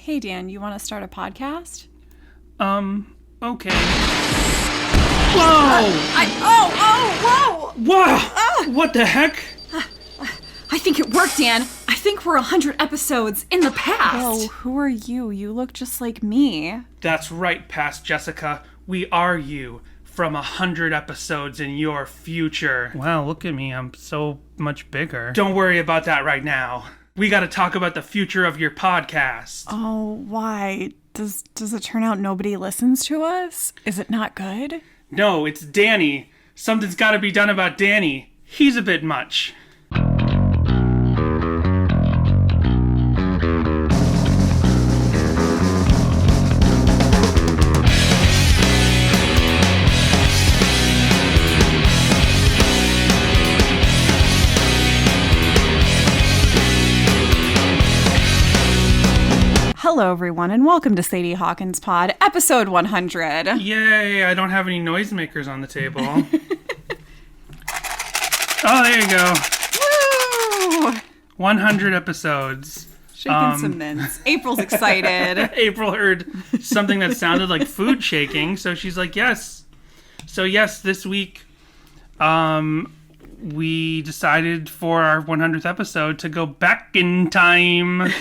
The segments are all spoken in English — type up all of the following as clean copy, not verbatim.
Hey, Dan, you want to start a podcast? Okay. Whoa! Whoa! Wow! What the heck? I think it worked, Dan. I think we're 100 episodes in the past. Whoa, who are you? You look just like me. That's right, past Jessica. We are you. From 100 episodes in your future. Wow, look at me. I'm so much bigger. Don't worry about that right now. We gotta talk about the future of your podcast. Oh, why? Does it turn out nobody listens to us? Is it not good? No, it's Danny. Something's gotta be done about Danny. He's a bit much. Hello, everyone, and welcome to Sadie Hawkins Pod, episode 100. Yay, I don't have any noisemakers on the table. Oh, there you go. Woo! 100 episodes. Shaking some mints. April's excited. April heard something that sounded like food shaking, so she's like, yes. So yes, this week, we decided for our 100th episode to go back in time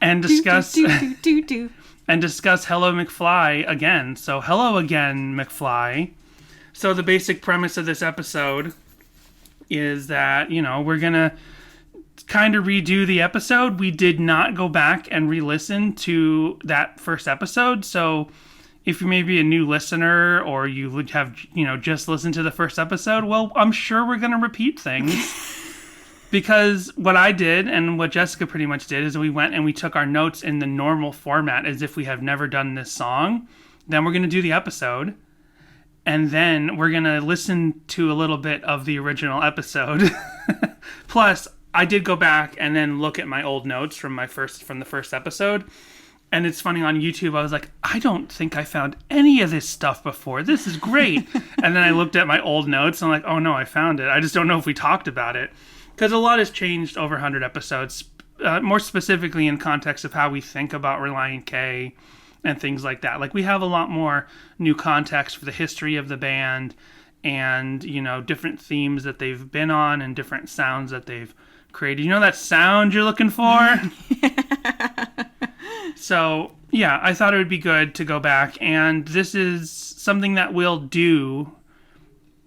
and discuss and discuss Hello McFly again. So hello again, McFly. So the basic premise of this episode is that, we're gonna kind of redo the episode. We did not go back and re-listen to that first episode. So if you may be a new listener or you would have, just listened to the first episode, well, I'm sure we're gonna repeat things. Because what I did and what Jessica pretty much did is we went and we took our notes in the normal format as if we have never done this song. Then we're going to do the episode. And then we're going to listen to a little bit of the original episode. Plus, I did go back and then look at my old notes from the first episode. And it's funny, on YouTube, I was like, I don't think I found any of this stuff before. This is great. And then I looked at my old notes and I'm like, oh no, I found it. I just don't know if we talked about it. Because a lot has changed over 100 episodes, more specifically in context of how we think about Relient K and things like that. Like, we have a lot more new context for the history of the band and, different themes that they've been on and different sounds that they've created. You know that sound you're looking for? So, yeah, I thought it would be good to go back. And this is something that we'll do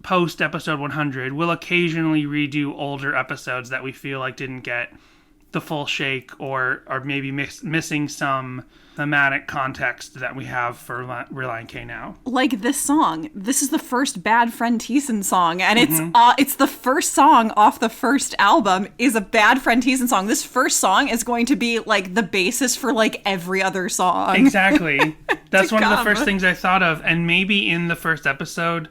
post episode 100. We'll occasionally redo older episodes that we feel like didn't get the full shake or are maybe missing some thematic context that we have for Relient K now. Like this song. This is the first Bad Friend Thiessen song, and it's the first song off the first album is a Bad Friend Thiessen song. This first song is going to be like the basis for like every other song. Exactly. That's one of the first things I thought of, and maybe in the first episode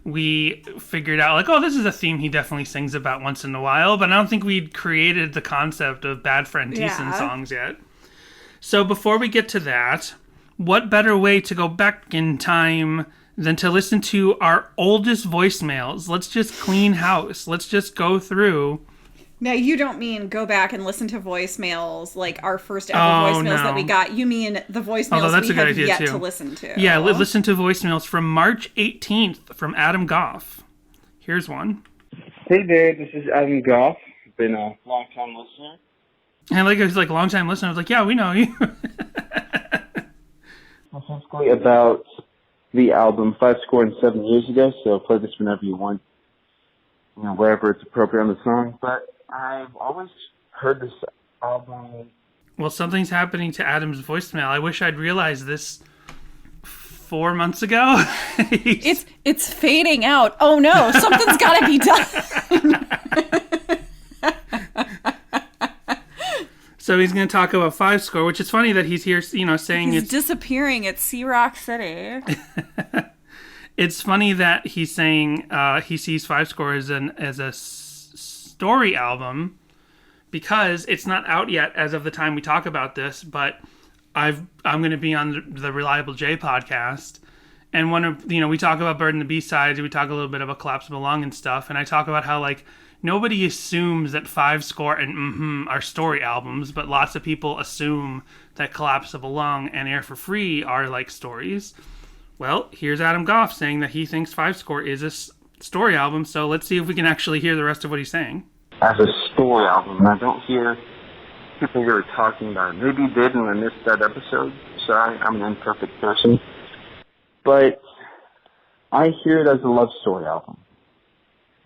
we figured out, like, oh, this is a theme he definitely sings about once in a while, but I don't think we'd created the concept of Bad Friend Thiessen songs yet. So before we get to that, what better way to go back in time than to listen to our oldest voicemails? Let's just clean house. Let's just go through. Now, you don't mean go back and listen to voicemails, like our first ever voicemails that we got. You mean the voicemails we have yet to listen to. Yeah, listen to voicemails from March 18th from Adam Goff. Here's one. Hey there, this is Adam Goff. Been a long-time listener. And it was like long-time listener. I was like, yeah, we know you. Specifically about the album 5 Score and 7 years ago, so play this whenever you want, wherever it's appropriate on the song. But I've always heard this album. Well, something's happening to Adam's voicemail. I wish I'd realized this 4 months ago. It's fading out. Oh no, something's got to be done. So he's going to talk about 5 Score, which is funny that he's here, saying he's disappearing at Sea Rock City. It's funny that he's saying he sees 5 Score as a story album because it's not out yet as of the time we talk about this, but I'm going to be on the Reliable J podcast, and we talk about Bird and the B-sides, we talk a little bit about Collapsible Lung and stuff, and I talk about how, like, nobody assumes that Five Score and are story albums, but lots of people assume that Collapsible Lung and Air for Free are like stories. Well, here's Adam Goff saying that he thinks Five Score is a story album, so let's see if we can actually hear the rest of what he's saying. As a story album, I don't hear people really talking about it. Maybe you did and I missed that episode. Sorry, I'm an imperfect person. But I hear it as a love story album.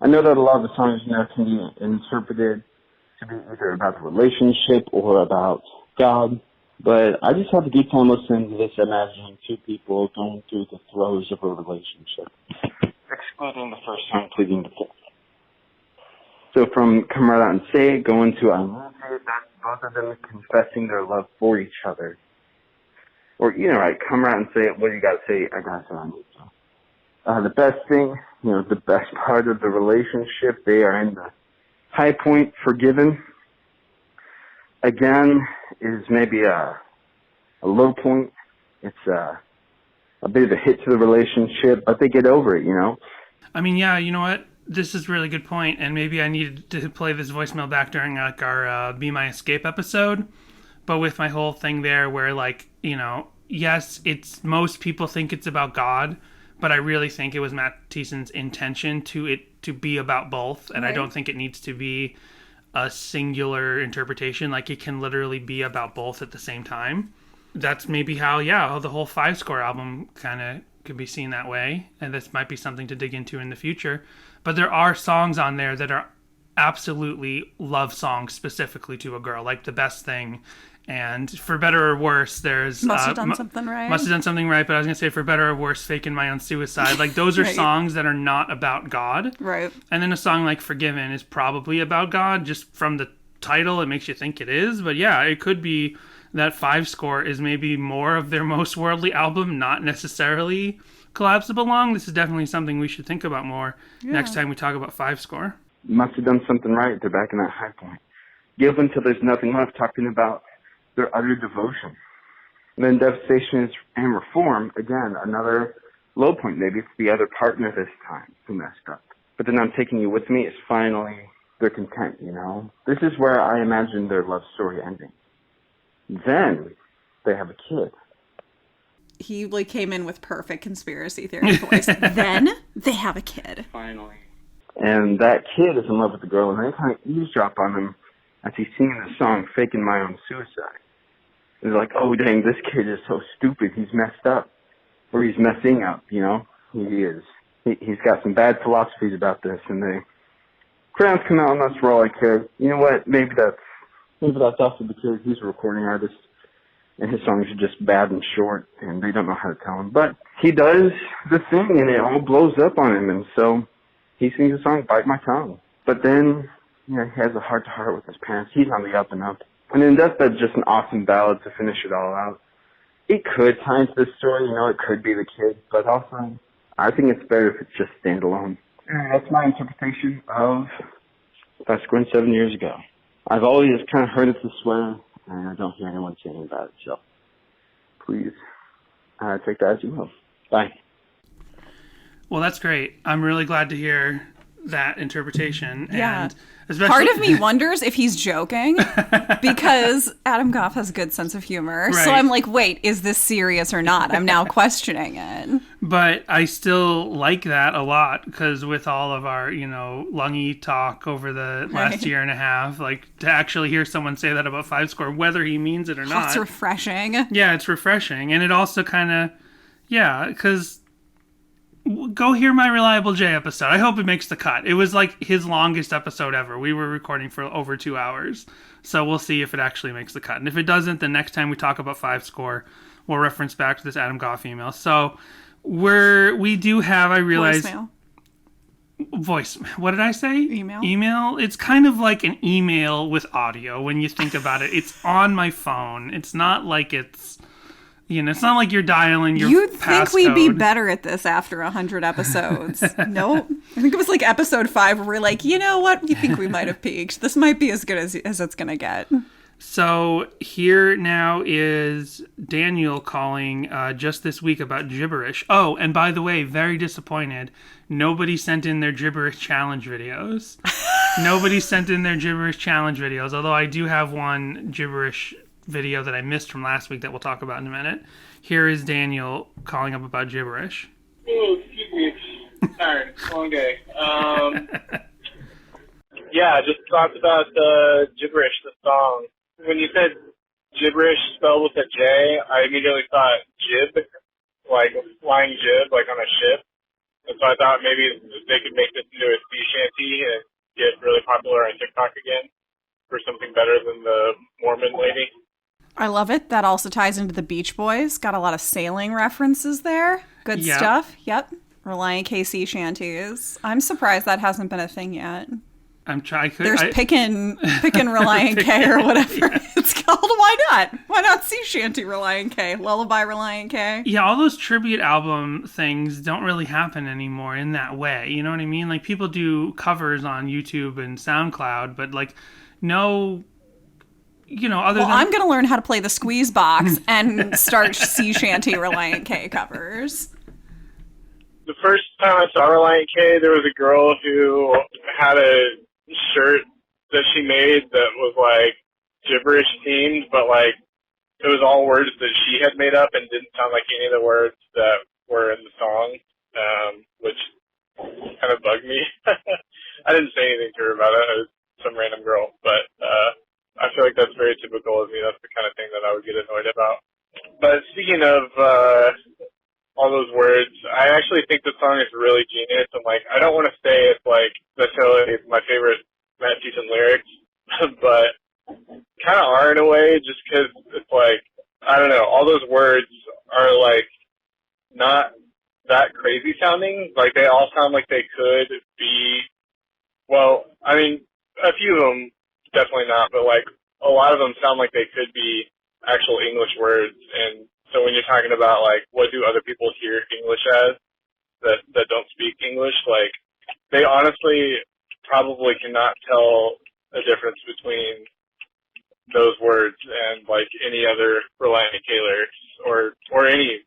I know that a lot of the songs can be interpreted to be either about the relationship or about God. But I just have a good time listening to this, imagining two people going through the throes of a relationship. Excluding the first song, Pleading the Fifth. So from Come Right Out and Say It, going to I Love You, that's both of them confessing their love for each other. Or, right, come right and say it. What do you got to say? I got to say I need you. The best thing, the best part of the relationship, they are in the high point, forgiven. Again, is maybe a low point. It's a bit of a hit to the relationship, but they get over it, I mean, yeah, you know what? This is a really good point, and maybe I needed to play this voicemail back during our Be My Escape episode. But with my whole thing there where, yes, it's most people think it's about God, but I really think it was Matt Thiessen's intention to be about both, and right. I don't think it needs to be a singular interpretation. Like, it can literally be about both at the same time. That's maybe how the whole Five Score album kind of could be seen that way, and this might be something to dig into in the future. But there are songs on there that are absolutely love songs specifically to a girl, like The Best Thing, and For Better or Worse, there's Must Have Done Something Right. Must Have Done Something Right, but I was going to say For Better or Worse, Faking My Own Suicide. Like, those are right. songs that are not about God. Right. And then a song like Forgiven is probably about God, just from the title, it makes you think it is. But yeah, it could be that Five Score is maybe more of their most worldly album, not necessarily Collapsible Lung. This is definitely something we should think about more next time we talk about Five Score. Must have done something right. They're back in that high point. Give until there's nothing left, talking about their utter devotion. And then Devastation and Reform, again, another low point. Maybe it's the other partner this time who messed up. But then I'm Taking You With Me is finally they're content, This is where I imagine their love story ending. Then they have a kid. He came in with perfect conspiracy theory voice. Then they have a kid. Finally. And that kid is in love with the girl, and they kind of eavesdrop on him as he's singing the song Faking My Own Suicide. It's like, oh dang, this kid is so stupid, he's messed up. Or he's messing up, He is. He's got some bad philosophies about this, and the crowns come out, and that's for all I care. You know what, maybe that's also because he's a recording artist, and his songs are just bad and short, and they don't know how to tell him. But he does the thing, and it all blows up on him, and so he sings the song Bite My Tongue. But then, he has a heart-to-heart with his parents. He's on the up and up. And then Deathbed's just an awesome ballad to finish it all out. It could tie into the story, it could be the kid, but also, I think it's better if it's just standalone. And that's my interpretation of Five Score and 7 years ago. I've always kind of heard it this way, and I don't hear anyone saying about it, so please take that as you will. Bye. Well, that's great. I'm really glad to hear that interpretation. Yeah. And especially... Part of me wonders if he's joking, because Adam Goff has a good sense of humor. Right. So I'm like, wait, is this serious or not? I'm now questioning it. But I still like that a lot, because with all of our, lungy talk over the last year and a half, to actually hear someone say that about Five Score, whether he means it or not. It's refreshing. Yeah, it's refreshing. And it also kind of, because go hear my Reliable J episode. I hope it makes the cut. It was his longest episode ever. We were recording for over 2 hours. So we'll see if it actually makes the cut. And if it doesn't, the next time we talk about Five Score, we'll reference back to this Adam Goff email. So we do have, I realize... What did I say? Email. It's kind of like an email with audio when you think about it. It's on my phone. It's not like it's... it's not like you're dialing your You'd passcode. think we'd be better at this after 100 episodes. Nope. I think it was episode 5 where we're like, you know what? We think we might have peaked. This might be as good as it's going to get. So here now is Daniel calling just this week about gibberish. Oh, and by the way, very disappointed. Nobody sent in their gibberish challenge videos. Although I do have one gibberish video that I missed from last week that we'll talk about in a minute. Here is Daniel calling up about gibberish. Oh, excuse me. Sorry, long day. Yeah, just talked about gibberish, the song. When you said gibberish spelled with a J, I immediately thought jib, like a flying jib, like on a ship. And so I thought maybe they could make this into a sea shanty and get really popular on TikTok again for something better than the Mormon lady. I love it. That also ties into the Beach Boys. Got a lot of sailing references there. Good stuff. Yep. Relient K sea shanties. I'm surprised that hasn't been a thing yet. There's Pickin' Relient K or whatever it's called. Why not? Why not sea shanty Relient K? Lullaby Relient K? Yeah, all those tribute album things don't really happen anymore in that way. You know what I mean? Like, people do covers on YouTube and SoundCloud, but, like, no... I'm going to learn how to play the squeeze box and start sea shanty Relient K covers. The first time I saw Relient K, there was a girl who had a shirt that she made that was like gibberish themed, but like it was all words that she had made up and didn't sound like any of the words that were in the song, which kind of bugged me. I didn't say anything to her about it. It was some random girl, but I feel like that's very typical of me. That's the kind of thing that I would get annoyed about. But speaking of all those words, I actually think the song is really genius. And like, I don't want to say it's like necessarily my favorite Matt Thiessen lyrics, but kind of are in a way, just because it's like, I don't know, all those words are like not that crazy sounding. Like, they all sound like they could be, well, I mean, a few of them definitely not, but like a lot of them sound like they could be actual English words. And so when you're talking about like, what do other people hear English as that don't speak English, like, they honestly probably cannot tell a difference between those words and like any other Relient K lyrics or any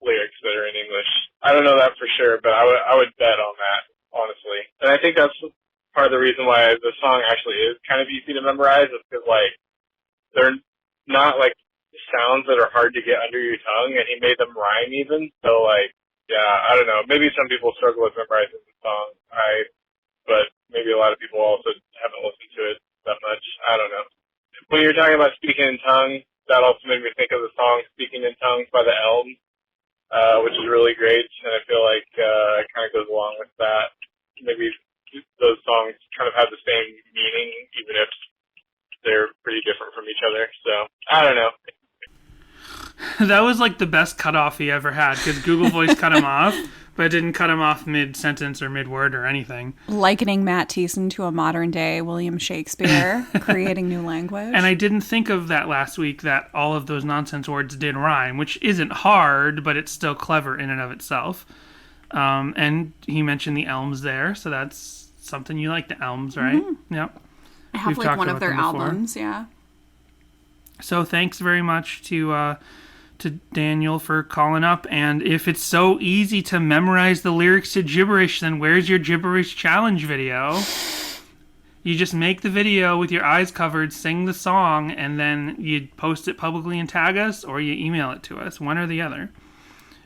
lyrics that are in English. I don't know that for sure, but I would bet on that, honestly. And I think that's part of the reason why the song actually is kind of easy to memorize, is because like they're not like sounds that are hard to get under your tongue, and he made them rhyme even. So like, yeah, I don't know. Maybe some people struggle with memorizing the song. But maybe a lot of people also haven't listened to it that much. I don't know. When you're talking about speaking in tongues, that also made me think of the song "Speaking in Tongues" by the Elms, which is really great, and I feel like it kind of goes along with that. Maybe those songs kind of have the same meaning, even if they're pretty different from each other. So, I don't know. That was like the best cutoff he ever had, because Google Voice cut him off, but it didn't cut him off mid-sentence or mid-word or anything. Likening Matt Thiessen to a modern-day William Shakespeare, creating new language. And I didn't think of that last week, that all of those nonsense words did rhyme, which isn't hard, but it's still clever in and of itself. And he mentioned the Elms there, so that's something you like, the Elms, right? Mm-hmm. Yep. I have like one of their albums, yeah. So thanks very much to Daniel for calling up. And if it's so easy to memorize the lyrics to gibberish, then where's your gibberish challenge video? You just make the video with your eyes covered, sing the song, and then you post it publicly and tag us, or you email it to us, one or the other.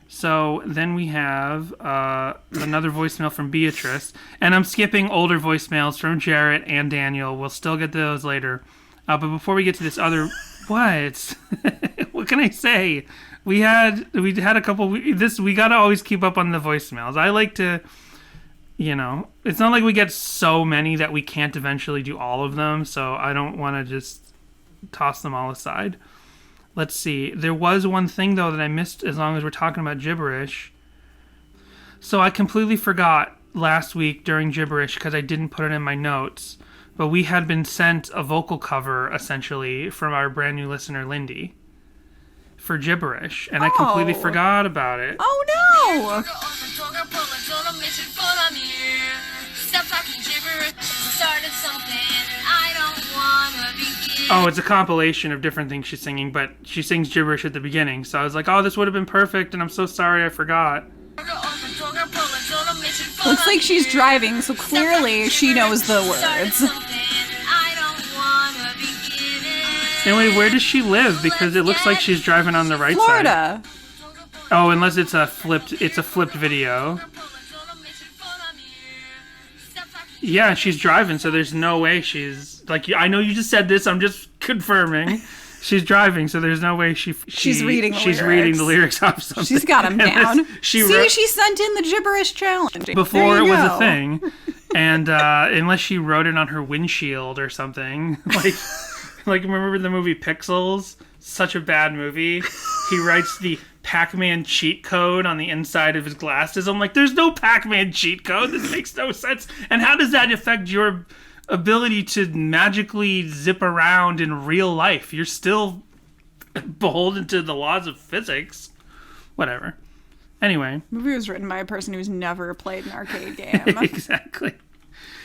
So then we have another voicemail from Beatrice. And I'm skipping older voicemails from Jarrett and Daniel. We'll still get to those later. But before we get to this other... What? What can I say? We had a couple... We got to always keep up on the voicemails. I like to... it's not like we get so many that we can't eventually do all of them. So I don't want to just toss them all aside. Let's see. There was one thing, though, that I missed as long as we're talking about gibberish. So I completely forgot last week during gibberish because I didn't put it in my notes. But we had been sent a vocal cover, essentially, from our brand new listener, Lindy, for gibberish. And I completely forgot about it. Oh, no! Stop talking gibberish. Started something I don't want to begin. Oh, it's a compilation of different things she's singing, but she sings gibberish at the beginning. So I was like, oh, this would have been perfect, and I'm so sorry I forgot. Looks like she's driving, so clearly she knows the words. Anyway, where does she live? Because it looks like she's driving on the right Florida. side. Oh, unless it's a flipped video. Yeah, she's driving, so there's no way she's... Like, I know you just said this, I'm just confirming. She's driving, so there's no way she's reading the lyrics off something. She's got them down. She sent in the gibberish challenge. Before it was a thing. And unless she wrote it on her windshield or something. Like remember the movie Pixels? Such a bad movie. He writes the Pac-Man cheat code on the inside of his glasses. I'm like, there's no Pac-Man cheat code. This makes no sense. And how does that affect your ability to magically zip around in real life? You're still beholden to the laws of physics. Whatever. Anyway. The movie was written by a person who's never played an arcade game. Exactly.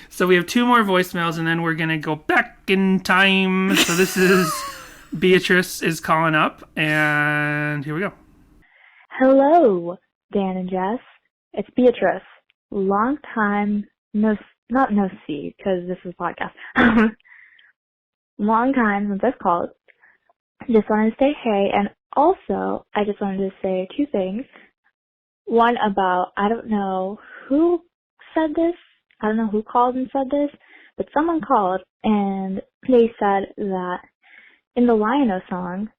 So we have 2 more voicemails, and then we're going to go back in time. So this is Beatrice is calling up, and here we go. Hello, Dan and Jess. It's Beatrice. Long time not no see, because this is a podcast. Long time since I've called. Just wanted to say hey, and also I just wanted to say 2 things. One about, I don't know who said this. I don't know who called and said this, but someone called and they said that in the Lion-O song,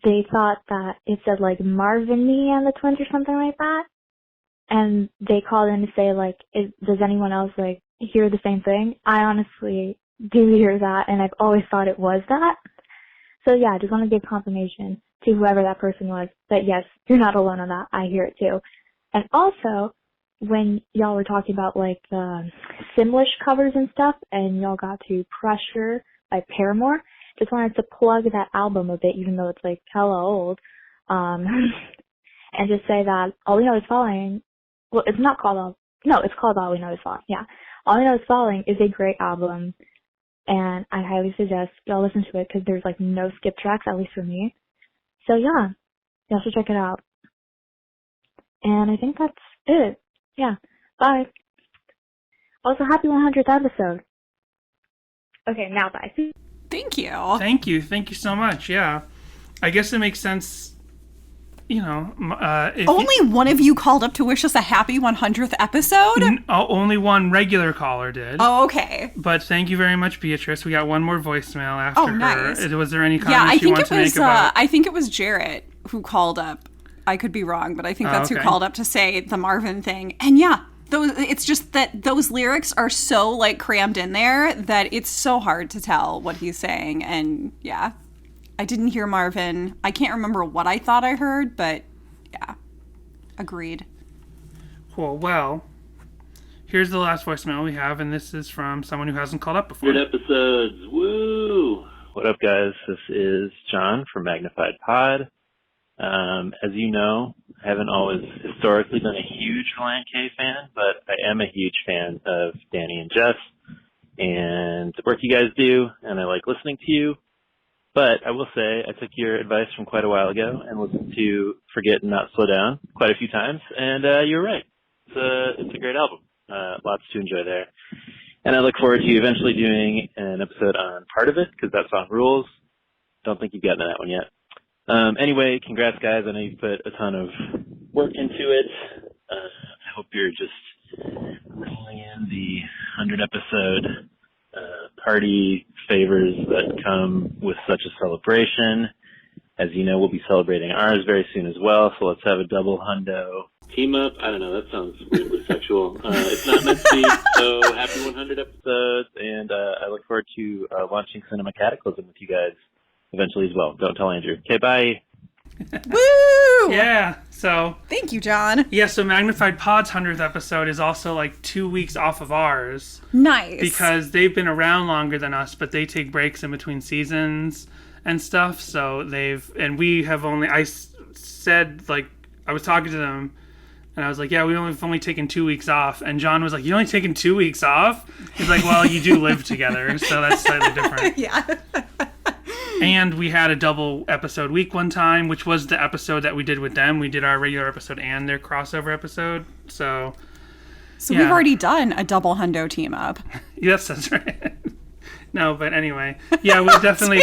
they thought that it said like Marvin, me, and the Twins or something like that. And they called in to say like, does anyone else like hear the same thing? I honestly do hear that, and I've always thought it was that. So yeah, I just want to give confirmation to whoever that person was that yes, you're not alone on that. I hear it too. And also, when y'all were talking about like Simlish covers and stuff, and y'all got to Pressure by Paramore, just wanted to plug that album a bit, even though it's like hella old, and just say that All We Know Is Falling. Well, it's not called All. No, it's called All We Know Is Falling. Yeah, All We Know Is Falling is a great album, and I highly suggest y'all listen to it because there's like no skip tracks, at least for me. So yeah, y'all should check it out. And I think that's it. Yeah, bye. Also, happy 100th episode. Okay, now bye. Thank you. Thank you so much, yeah. I guess it makes sense, you know. Only one of you called up to wish us a happy 100th episode? Only one regular caller did. Oh, okay. But thank you very much, Beatrice. We got one more voicemail after her. Nice. Was there any comments you want to make about? I think it was Jarrett who called up. I could be wrong, but I think that's who called up to say the Marvin thing. And yeah, it's just that those lyrics are so like crammed in there that it's so hard to tell what he's saying. And yeah, I didn't hear Marvin. I can't remember what I thought I heard, but yeah, agreed. Cool. Well, here's the last voicemail we have, and this is from someone who hasn't called up before. Good episodes. Woo! What up, guys? This is John from Magnified Pod. As you know, I haven't always historically been a huge Relient K fan, but I am a huge fan of Danny and Jess and the work you guys do, and I like listening to you. But I will say I took your advice from quite a while ago and listened to Forget and Not Slow Down quite a few times, and you're right. It's a great album. Lots to enjoy there. And I look forward to you eventually doing an episode on Part of It, because that song rules. Don't think you've gotten to that one yet. Anyway, congrats, guys. I know you've put a ton of work into it. I hope you're just rolling in the 100-episode party favors that come with such a celebration. As you know, we'll be celebrating ours very soon as well, so let's have a double hundo team up. I don't know, that sounds weirdly sexual. It's not meant to be, so happy 100 episodes, and I look forward to launching Cinema Cataclysm with you guys eventually as well. Don't tell Andrew. Okay, bye. Woo! Yeah, so... Thank you, John. Yeah, so Magnified Pod's 100th episode is also like 2 weeks off of ours. Nice. Because they've been around longer than us, but they take breaks in between seasons and stuff, so and we have only... I said, like, I was talking to them, and I was like, yeah, we've only taken 2 weeks off. And John was like, you only taken 2 weeks off? He's like, well, you do live together, so that's slightly different. Yeah. And we had a double episode week one time, which was the episode that we did with them. We did our regular episode and their crossover episode. So we've already done a double hundo team up. Yes, that's right. No, but anyway, yeah, we definitely.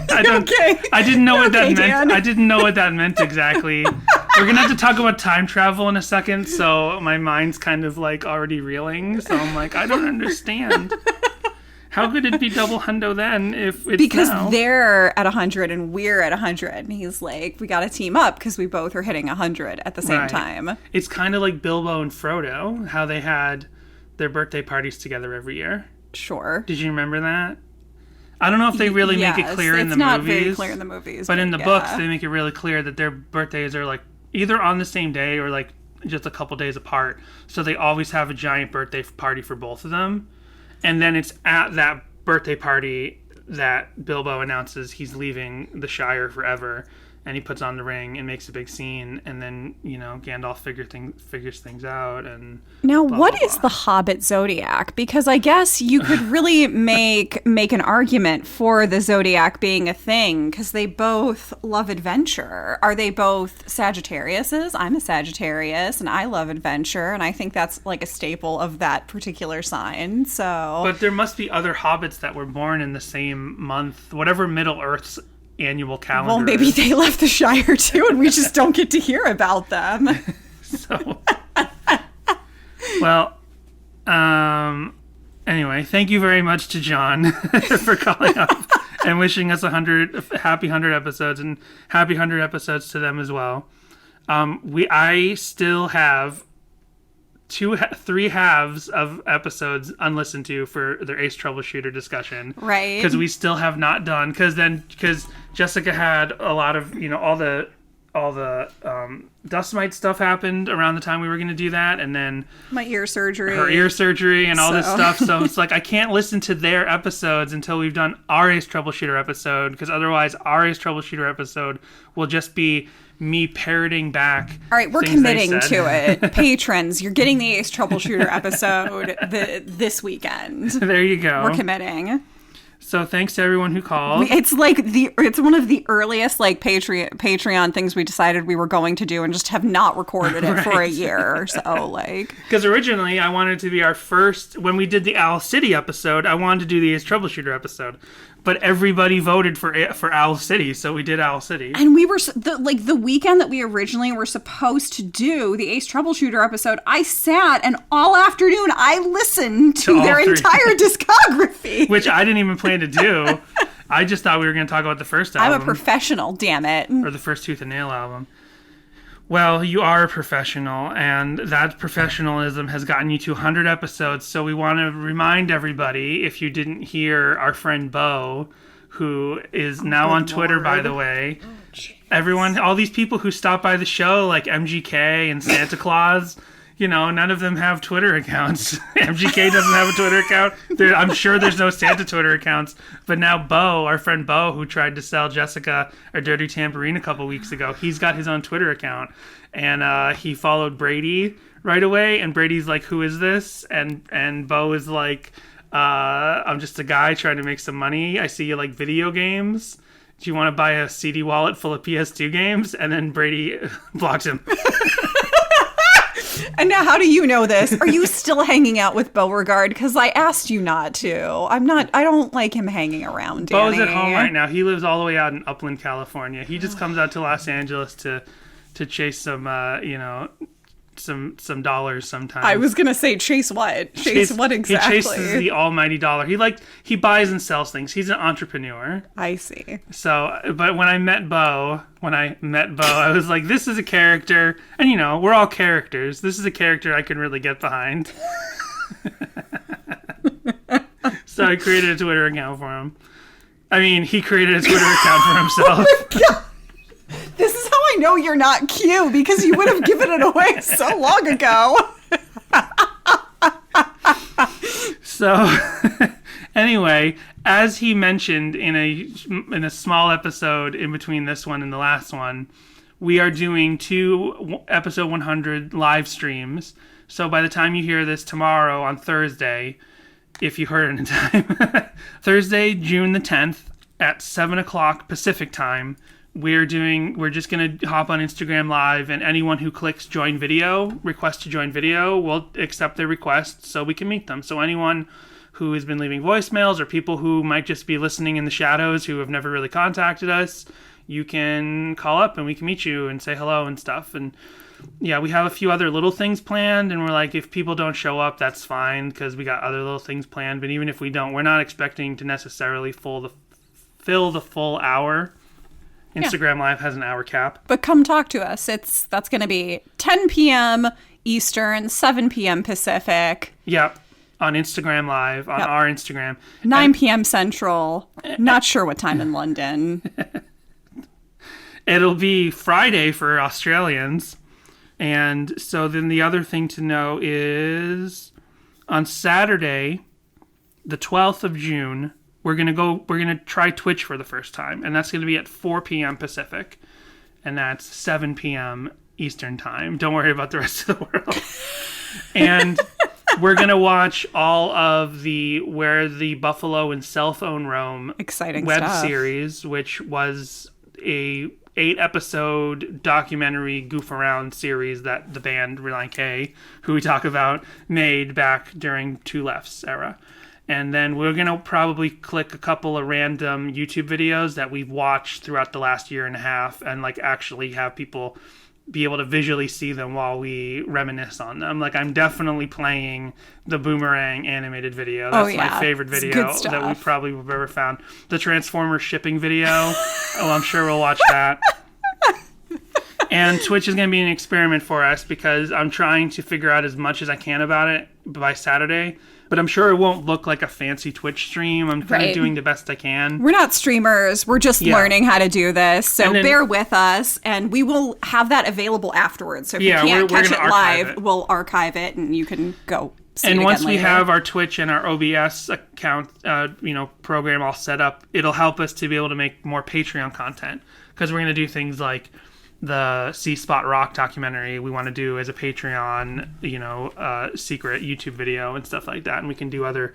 I didn't know what that meant. Dan. I didn't know what that meant exactly. We're gonna have to talk about time travel in a second, so my mind's kind of like already reeling. So I'm like, I don't understand. How could it be double hundo then if it's because now? They're at 100 and we're at 100, and he's like, we got to team up because we both are hitting 100 at the same time. It's kind of like Bilbo and Frodo, how they had their birthday parties together every year. Sure. Did you remember that? I don't know if they really make it clear in the movies. It's not very clear in the movies. But in the books, they make it really clear that their birthdays are like either on the same day or like just a couple days apart. So they always have a giant birthday party for both of them. And then it's at that birthday party that Bilbo announces he's leaving the Shire forever. And he puts on the ring and makes a big scene, and then Gandalf figures things out. And now, what is the Hobbit zodiac? Because I guess you could really make an argument for the zodiac being a thing, because they both love adventure. Are they both Sagittariuses? I'm a Sagittarius, and I love adventure, and I think that's like a staple of that particular sign. So, but there must be other hobbits that were born in the same month, whatever Middle Earth's annual calendar. Well, maybe they left the Shire too, and we just don't get to hear about them. Anyway, thank you very much to John for calling up and wishing us happy 100 episodes, and happy 100 episodes to them as well. I still have 3 halves of episodes unlistened to for their Ace Troubleshooter discussion, right? Because we still have not done, because Jessica had a lot of all the dust mite stuff happened around the time we were going to do that, and then her ear surgery and all this stuff. So it's like I can't listen to their episodes until we've done our Ace Troubleshooter episode, because otherwise our Ace Troubleshooter episode will just be me parroting back. All right, we're committing to it. Patrons, you're getting the Ace Troubleshooter episode this weekend. There you go. We're committing. So thanks to everyone who called. It's like it's one of the earliest like Patreon things we decided we were going to do, and just have not recorded it for a year or so. Like, because originally I wanted it to be our first, when we did the Owl City episode, I wanted to do the Ace Troubleshooter episode. But everybody voted for Owl City, so we did Owl City. And we were the weekend that we originally were supposed to do the Ace Troubleshooter episode, I sat and all afternoon I listened to their entire discography, which I didn't even plan to do. I just thought we were going to talk about the first album. I'm a professional, damn it. Or the first Tooth and Nail album. Well, you are a professional, and that professionalism has gotten you to 100 episodes, so we want to remind everybody, if you didn't hear our friend Bo, who is now on Twitter, by the way. Everyone, all these people who stop by the show, like MGK and Santa Claus, none of them have Twitter accounts. MGK doesn't have a Twitter account. I'm sure there's no Santa Twitter accounts. But now Bo, our friend Bo, who tried to sell Jessica a dirty tambourine a couple weeks ago, he's got his own Twitter account. And he followed Brady right away. And Brady's like, who is this? And Bo is like, I'm just a guy trying to make some money. I see you like video games. Do you want to buy a CD wallet full of PS2 games? And then Brady blocked him. And now, how do you know this? Are you still hanging out with Beauregard? Because I asked you not to. I don't like him hanging around, Danny. Bo's at home right now. He lives all the way out in Upland, California. He just comes out to Los Angeles to chase some, some dollars sometimes. I was gonna say chase what? Chase what exactly? He chases the almighty dollar. He buys and sells things. He's an entrepreneur. I see. So, but when I met Bo, I was like, this is a character, and we're all characters. This is a character I can really get behind. So I created a Twitter account for him. I mean, he created a Twitter account for himself. Oh my God. This is how I know you're not Q, because you would have given it away so long ago. So, anyway, as he mentioned in a small episode in between this one and the last one, we are doing 2 episode 100 live streams. So by the time you hear this tomorrow on Thursday, if you heard it in time, Thursday, June the 10th, at 7:00 Pacific time. We're just going to hop on Instagram Live, and anyone who clicks join video, request to join video, will accept their request so we can meet them. So anyone who has been leaving voicemails or people who might just be listening in the shadows who have never really contacted us, you can call up and we can meet you and say hello and stuff. And yeah, we have a few other little things planned, and we're like, if people don't show up, that's fine because we got other little things planned. But even if we don't, we're not expecting to necessarily fill the full hour. Instagram Live has an hour cap. But come talk to us. That's going to be 10 p.m. Eastern, 7 p.m. Pacific. Yep. On Instagram Live, on our Instagram. 9 p.m. Central. Not sure what time in London. It'll be Friday for Australians. And so then the other thing to know is on Saturday, the 12th of June, we're going to try Twitch for the first time. And that's going to be at 4 p.m. Pacific. And that's 7 p.m. Eastern time. Don't worry about the rest of the world. And we're going to watch all of the Where the Buffalo and Cell Phone Roam exciting web stuff. Series, which was a 8-episode documentary goof around series that the band Relient K, who we talk about, made back during Two Lefts era. And then we're going to probably click a couple of random YouTube videos that we've watched throughout the last year and a half and like actually have people be able to visually see them while we reminisce on them. Like, I'm definitely playing the Boomerang animated video. That's my favorite video that we probably have ever found. The Transformers shipping video. I'm sure we'll watch that. And Twitch is going to be an experiment for us because I'm trying to figure out as much as I can about it by Saturday. But I'm sure it won't look like a fancy Twitch stream. I'm kind of doing the best I can. We're not streamers. We're just learning how to do this. So then, bear with us. And we will have that available afterwards. So if you can't catch it live, we'll archive it and you can go see it again once we later. have our Twitch and our OBS account, program all set up, it'll help us to be able to make more Patreon content. Because we're going to do things like the See Spot Rock documentary we want to do as a Patreon, secret YouTube video and stuff like that. And we can do other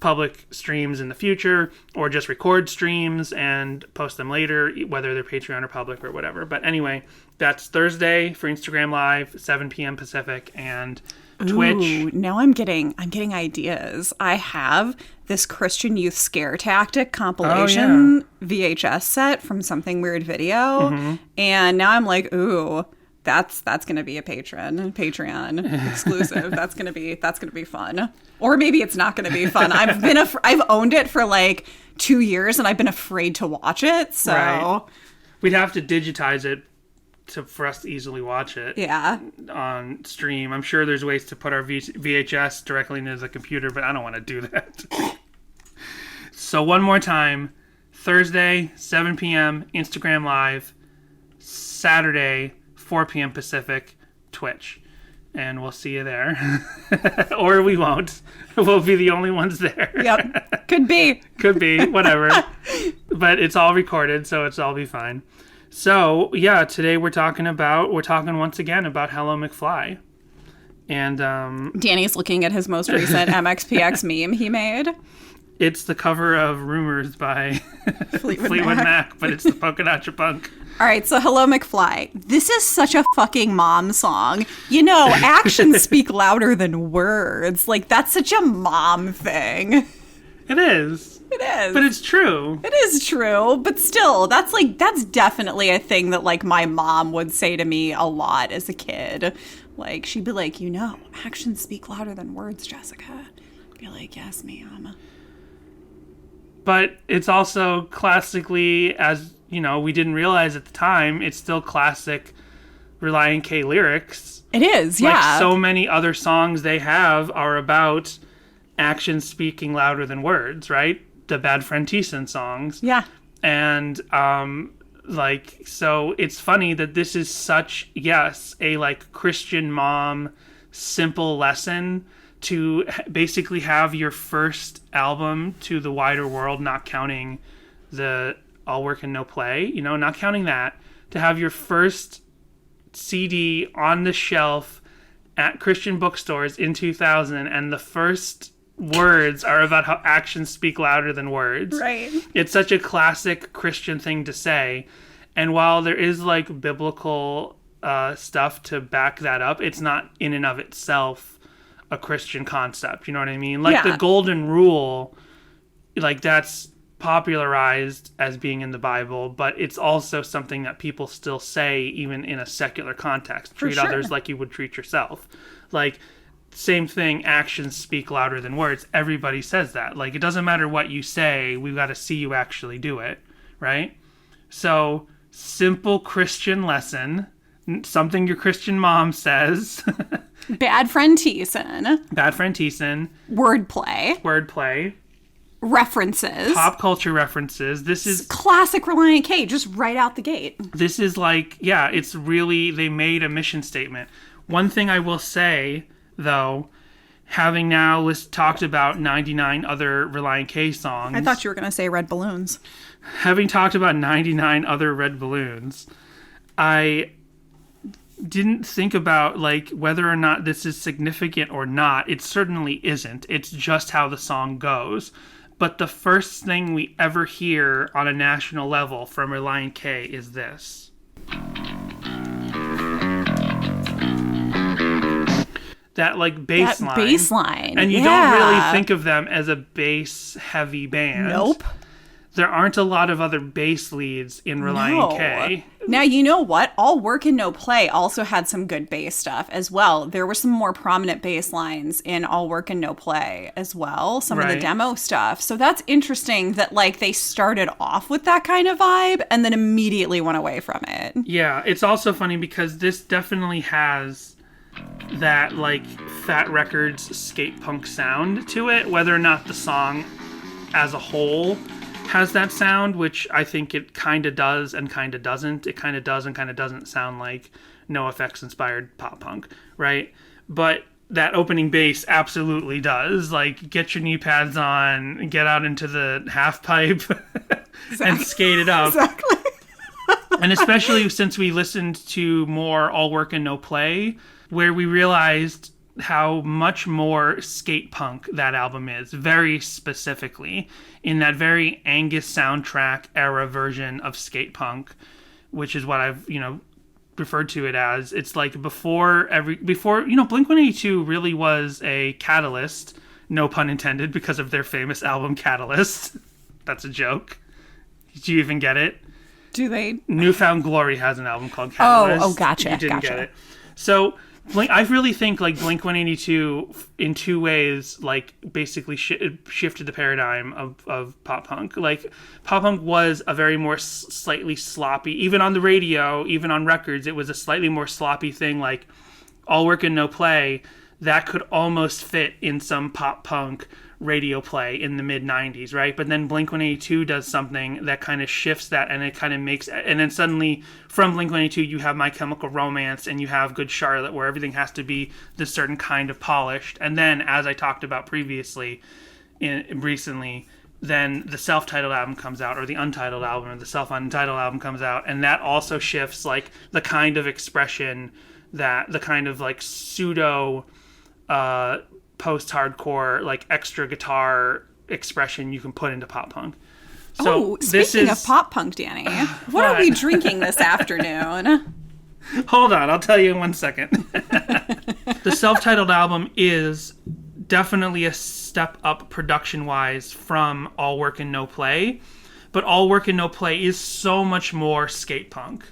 public streams in the future or just record streams and post them later, whether they're Patreon or public or whatever. But anyway, that's Thursday for Instagram Live, 7 p.m. Pacific, and Twitch. Ooh, now I'm getting ideas. I have this Christian Youth Scare Tactic compilation VHS set from Something Weird Video, and now I'm like, ooh, that's gonna be a Patreon exclusive. that's gonna be fun. Or maybe it's not gonna be fun. I've owned it for like 2 years, and I've been afraid to watch it. So we'd have to digitize it for us to easily watch it on stream. I'm sure there's ways to put our VHS directly into the computer, but I don't want to do that. So one more time, Thursday, 7 p.m., Instagram Live, Saturday, 4 p.m. Pacific, Twitch. And we'll see you there. Or we won't. We'll be the only ones there. Yep. Could be, whatever. But it's all recorded, so it's all be fine. So, yeah, today we're talking once again about Hello McFly. And Danny's looking at his most recent MXPX meme he made. It's the cover of Rumors by Fleetwood Mac, but it's the Polka Dot Punk. All right, so Hello McFly. This is such a fucking mom song. Actions speak louder than words. Like, that's such a mom thing. It is. It is. But it's true. It is true. But still, that's definitely a thing that like my mom would say to me a lot as a kid. Like, she'd be like, actions speak louder than words, Jessica. I'd be like, yes, ma'am. But it's also classically, as, we didn't realize at the time, it's still classic Relient K lyrics. It is, yeah. Like so many other songs they have are about actions speaking louder than words, right? The Bad Friend Thiessen songs. Yeah. And, so it's funny that this is such, a, Christian mom simple lesson to basically have your first album to the wider world, not counting the All Work and No Play, not counting that, to have your first CD on the shelf at Christian bookstores in 2000, and the first words are about how actions speak louder than words. Right. It's such a classic Christian thing to say. And while there is like biblical stuff to back that up, it's not in and of itself a Christian concept. You know what I mean? Like the golden rule, like that's popularized as being in the Bible, but it's also something that people still say even in a secular context. Treat others like you would treat yourself. Like, same thing, actions speak louder than words. Everybody says that. Like, it doesn't matter what you say, we've got to see you actually do it, right? So, simple Christian lesson, something your Christian mom says. Bad friend Thiessen. Bad friend Thiessen. Wordplay. References. Pop culture references. This is classic Relient K, just right out the gate. This is like, yeah, it's really, they made a mission statement. One thing I will say, though, having now talked about 99 other Relient K songs. I thought you were going to say Red Balloons. Having talked about 99 other Red Balloons, I didn't think about like whether or not this is significant or not. It certainly isn't. It's just how the song goes. But the first thing we ever hear on a national level from Relient K is this. That like bass line. And you don't really think of them as a bass heavy band. Nope. There aren't a lot of other bass leads in Relient K. Now, you know what? All Work and No Play also had some good bass stuff as well. There were some more prominent bass lines in All Work and No Play as well. Some of the demo stuff. So that's interesting that like they started off with that kind of vibe and then immediately went away from it. Yeah, it's also funny because this definitely has that like Fat Records skate punk sound to it, whether or not the song as a whole has that sound, which I think it kind of does and kind of doesn't. It kind of does and kind of doesn't sound like NoFX inspired pop punk, right? But that opening bass absolutely does. Like, get your knee pads on, get out into the half pipe and skate it up. Exactly. And especially since we listened to more All Work and No Play, where we realized how much more skate punk that album is, very specifically, in that very Angus soundtrack era version of skate punk, which is what I've, referred to it as. It's like before, Blink-182 really was a catalyst, no pun intended, because of their famous album Catalyst. That's a joke. Did you even get it? Do they? Newfound Glory has an album called Catalyst. Oh, gotcha. You didn't get it. So I really think like Blink-182 in two ways like basically shifted the paradigm of pop punk. Like pop punk was a very more slightly sloppy, even on the radio, even on records, it was a slightly more sloppy thing. Like All Work and No Play, that could almost fit in some pop punk radio play in the mid 90s, right? But then Blink-182 does something that kind of shifts that, and it kind of makes, and then suddenly from Blink-182 you have My Chemical Romance and you have Good Charlotte, where everything has to be this certain kind of polished. And then, as I talked about previously, recently, then the self-titled album comes out, or the untitled album, or the self-untitled album comes out, and that also shifts like the kind of expression, that the kind of like pseudo post-hardcore, like extra guitar expression you can put into pop punk. So speaking of pop punk, Danny, what are we drinking this afternoon? Hold on, I'll tell you in 1 second. The self-titled album is definitely a step up production-wise from All Work and No Play, but All Work and No Play is so much more skate punk,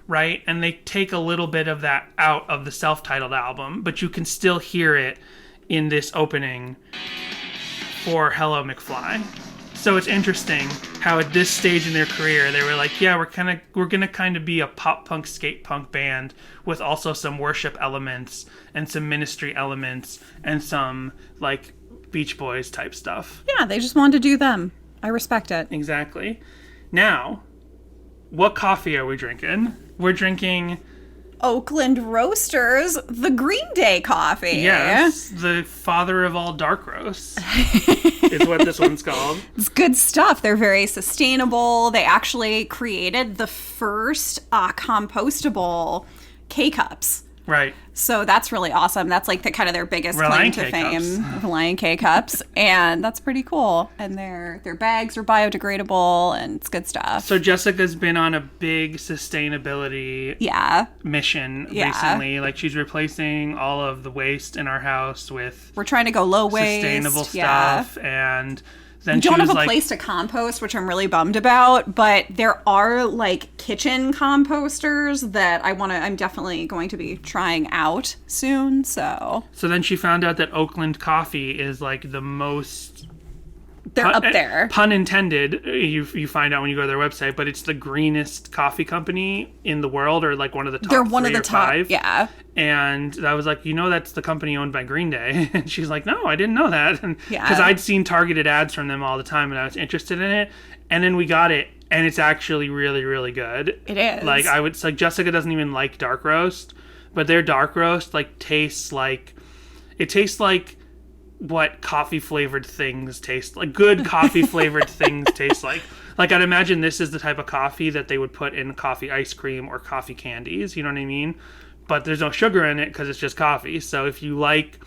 right? And they take a little bit of that out of the self-titled album, but you can still hear it in this opening for Hello McFly. So it's interesting how at this stage in their career they were like, yeah, we're gonna kind of be a pop punk skate punk band with also some worship elements and some ministry elements and some like Beach Boys type stuff. Yeah, they just wanted to do them. I respect it. Exactly. Now, what coffee are we drinking? We're drinking Oakland Roasters, the Green Day coffee. Yes, the father of all dark roasts is what this one's called. It's good stuff. They're very sustainable. They actually created the first compostable K-Cups. Right. So that's really awesome. That's like the kind of their biggest claim to fame, Relient K cups, and that's pretty cool. And their bags are biodegradable, and it's good stuff. So Jessica's been on a big sustainability mission recently. Like she's replacing all of the waste in our house with we're trying to go low waste, sustainable stuff, and then we don't have a place to compost, which I'm really bummed about, but there are like kitchen composters that I'm definitely going to be trying out soon. So then she found out that Oakland coffee is like the most they're up there. Pun intended, you find out when you go to their website, but it's the greenest coffee company in the world, or like one of the top They're one of the top, 5. yeah. And I was like, that's the company owned by Green Day. And she's like, no, I didn't know that. Because Yeah. I'd seen targeted ads from them all the time, and I was interested in it. And then we got it, and it's actually really, really good. It is. Like Jessica doesn't even like dark roast, but their dark roast tastes like what coffee flavored things taste like. Good coffee flavored things taste like. Like I'd imagine this is the type of coffee that they would put in coffee ice cream or coffee candies. You know what I mean? But there's no sugar in it because it's just coffee. So if you like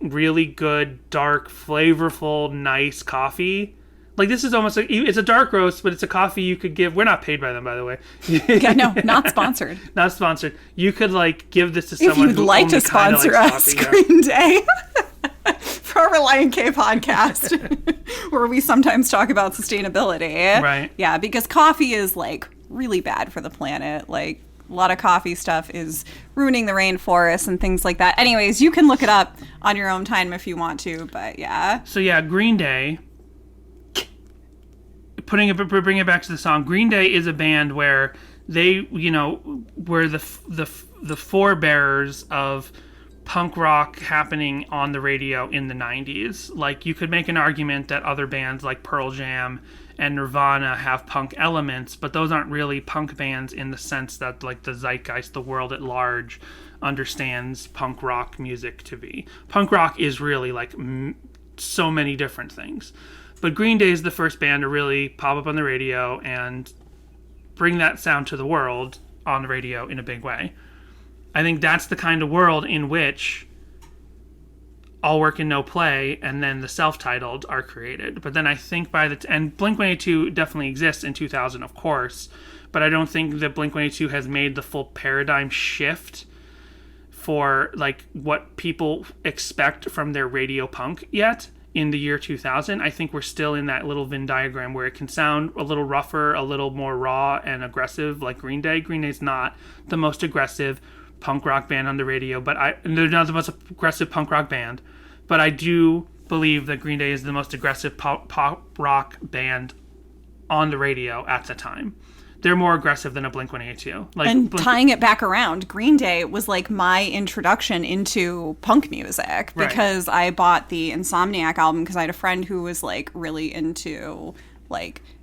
really good, dark, flavorful, nice coffee, like this is almost it's a dark roast, but it's a coffee you could give. We're not paid by them, by the way. Yeah, no, not sponsored. Not sponsored. You could give this to someone if you'd like to sponsor us, Green Day. For our Relient K podcast, where we sometimes talk about sustainability. Right. Yeah, because coffee is really bad for the planet. Like a lot of coffee stuff is ruining the rainforest and things like that. Anyways, you can look it up on your own time if you want to, but yeah. So yeah, Green Day. Bring it back to the song. Green Day is a band where they, were the forebearers of punk rock happening on the radio in the 90s. Like, you could make an argument that other bands like Pearl Jam and Nirvana have punk elements, but those aren't really punk bands in the sense that, the zeitgeist, the world at large, understands punk rock music to be. Punk rock is really, so many different things. But Green Day is the first band to really pop up on the radio and bring that sound to the world on the radio in a big way. I think that's the kind of world in which All Work and No Play and then the self-titled are created. But then I think and Blink-182 definitely exists in 2000, of course, but I don't think that Blink-182 has made the full paradigm shift for what people expect from their radio punk yet in the year 2000. I think we're still in that little Venn diagram where it can sound a little rougher, a little more raw and aggressive like Green Day. Green Day's not the most aggressive punk rock band on the radio, but they're not the most aggressive punk rock band, but I do believe that Green Day is the most aggressive pop rock band on the radio at the time. They're more aggressive than a Blink-182. Tying it back around, Green Day was my introduction into punk music because I bought the Insomniac album because I had a friend who was really into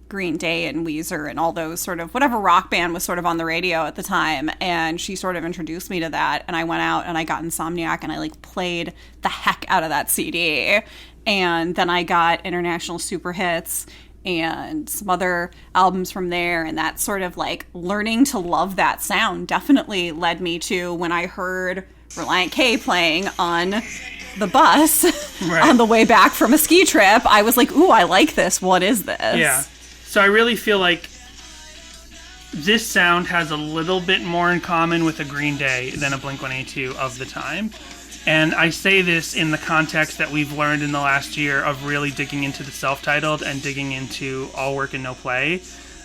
Green Day and Weezer and all those sort of whatever rock band was sort of on the radio at the time, and she sort of introduced me to that, and I went out and I got Insomniac and I played the heck out of that CD, and then I got International Super Hits and some other albums from there, and that sort of learning to love that sound definitely led me to when I heard Relient K playing on the bus on the way back from a ski trip. I was like, ooh, I like this. What is this? Yeah. So I really feel like this sound has a little bit more in common with a Green Day than a Blink-182 of the time. And I say this in the context that we've learned in the last year of really digging into the self-titled and digging into All Work and No Play,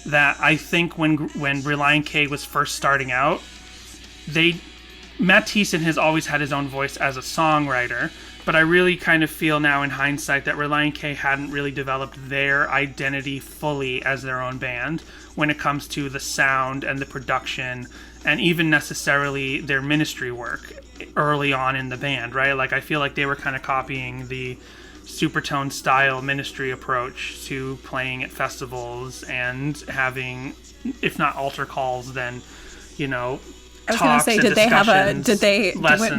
that I think when Relient K was first starting out, Matt Thiessen has always had his own voice as a songwriter, but I really kind of feel now in hindsight that Relient K hadn't really developed their identity fully as their own band when it comes to the sound and the production and even necessarily their ministry work early on in the band, right? I feel like they were kind of copying the Supertone style ministry approach to playing at festivals and having, if not altar calls, then, I was going to say,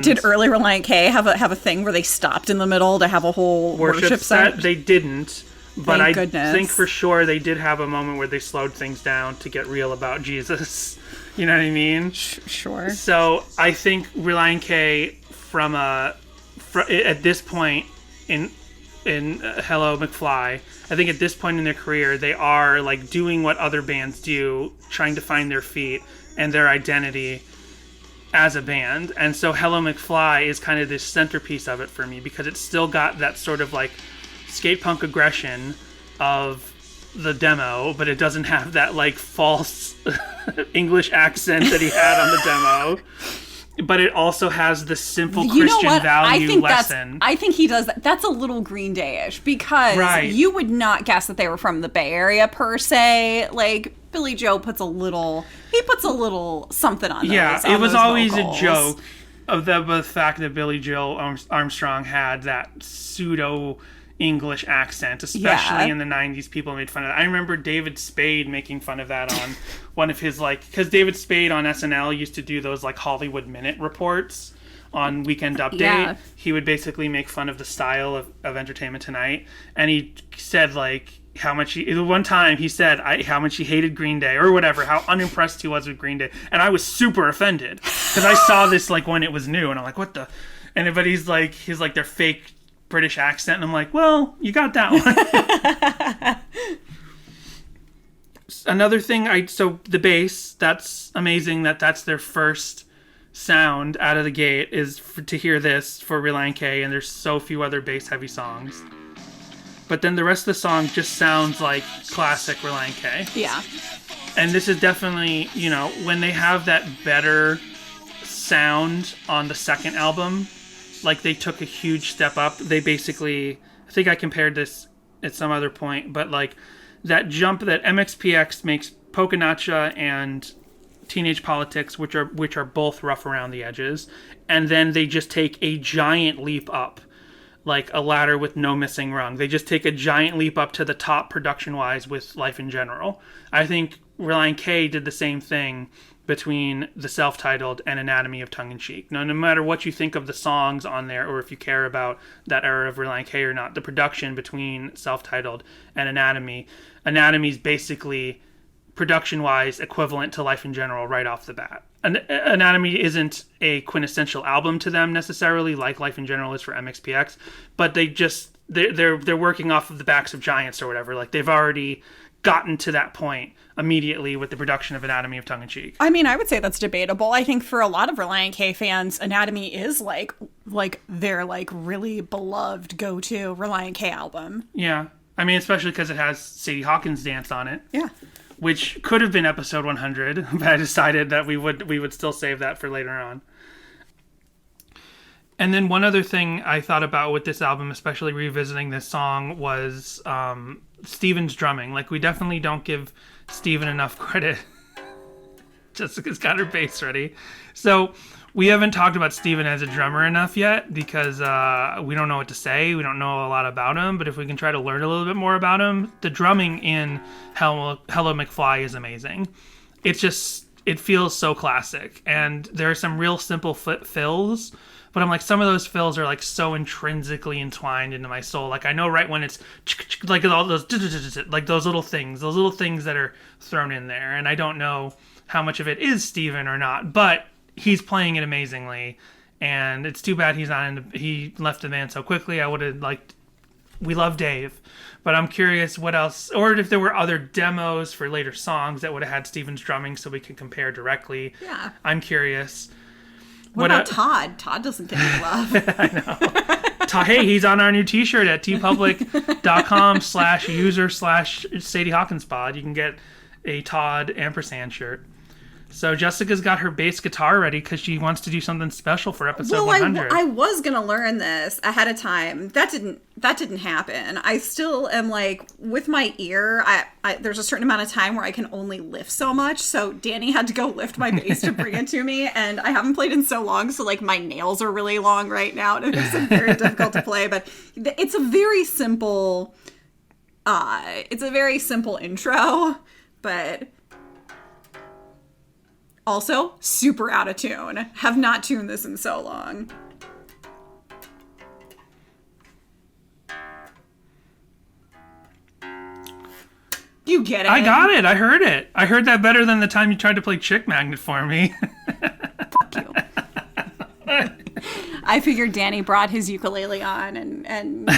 did early Relient K have a thing where they stopped in the middle to have a whole worship set? They didn't, but Thank goodness. Think for sure they did have a moment where they slowed things down to get real about Jesus. You know what I mean? Sure. So I think Relient K at this point in Hello McFly, I think at this point in their career, they are like doing what other bands do, trying to find their feet and their identity as a band. And so Hello McFly is kind of this centerpiece of it for me, because it's still got that sort of like skate punk aggression of the demo, but it doesn't have that like false English accent that he had on the demo. But it also has the simple Christian value lesson. I think he does that. That's a little Green Day-ish, because you would not guess that they were from the Bay Area per se. Like, Billy Joe puts a little something on those. Yeah, it was always vocals. A joke of the fact that Billy Joe Armstrong had that pseudo English accent, especially in the 90s. People made fun of that. I remember David Spade making fun of that on one of his, like, because David Spade on SNL used to do those like Hollywood Minute reports on Weekend Update. Yeah. He would basically make fun of the style of Entertainment Tonight, and he said like how much one time he said how much he hated Green Day or whatever, how unimpressed he was with Green Day, and I was super offended because I saw this like when it was new, and I'm like, what the, and but he's like their fake British accent, and I'm like, well, you got that one. Another thing, so the bass, that's amazing that's their first sound out of the gate, is to hear this for Relient K, and there's so few other bass heavy songs. But then the rest of the song just sounds like classic Relient K. Yeah. And this is definitely, when they have that better sound on the second album, like they took a huge step up. They basically, I think I compared this at some other point, but like that jump that MXPX makes Polka Nacha and Teenage Politics, which are both rough around the edges, and then they just take a giant leap up, like a ladder with no missing rung. They just take a giant leap up to the top production-wise with Life in General. I think Relient K did the same thing between the self-titled and Anatomy of Tongue-in-Cheek. Now, no matter what you think of the songs on there, or if you care about that era of Relient K or not, the production between self-titled and Anatomy's basically, production-wise, equivalent to Life in General right off the bat. Anatomy isn't a quintessential album to them necessarily, like Life in General is for MXPX, but they're working off of the backs of giants or whatever. Like, they've already gotten to that point immediately with the production of Anatomy of Tongue-in-Cheek. I mean, I would say that's debatable. I think for a lot of Relient K fans, Anatomy is like their like really beloved go-to Relient K album. Yeah. I mean, especially because it has Sadie Hawkins' dance on it. Yeah. Which could have been episode 100, but I decided that we would still save that for later on. And then one other thing I thought about with this album, especially revisiting this song, was Steven's drumming. Like, we definitely don't give Steven enough credit. Jessica's got her bass ready. So we haven't talked about Steven as a drummer enough yet, because we don't know what to say. We don't know a lot about him, but if we can try to learn a little bit more about him, the drumming in Hello McFly is amazing. It feels so classic, and there are some real simple fills, but I'm like, some of those fills are like so intrinsically entwined into my soul. Like, I know right when it's like all those like those little things that are thrown in there, and I don't know how much of it is Steven or not, but he's playing it amazingly, and it's too bad he left the band so quickly. I would have liked, we love Dave, but I'm curious what else, or if there were other demos for later songs that would have had Steven's drumming so we could compare directly. Yeah. I'm curious. What about Todd? Todd doesn't get any love. I know. Hey, he's on our new t-shirt at tpublic.com/user/Sadie Hawkins pod. You can get a Todd ampersand shirt. So Jessica's got her bass guitar ready because she wants to do something special for episode 100. I was going to learn this ahead of time. That didn't happen. I still am like, with my ear, there's a certain amount of time where I can only lift so much. So Danny had to go lift my bass to bring it to me. And I haven't played in so long. So like my nails are really long right now. And it makes it very difficult to play. But it's a very simple intro. But also, super out of tune. Have not tuned this in so long. You you get it? I got it. I heard it. I heard that better than the time you tried to play Chick Magnet for me. Fuck you. I figured Danny brought his ukulele on and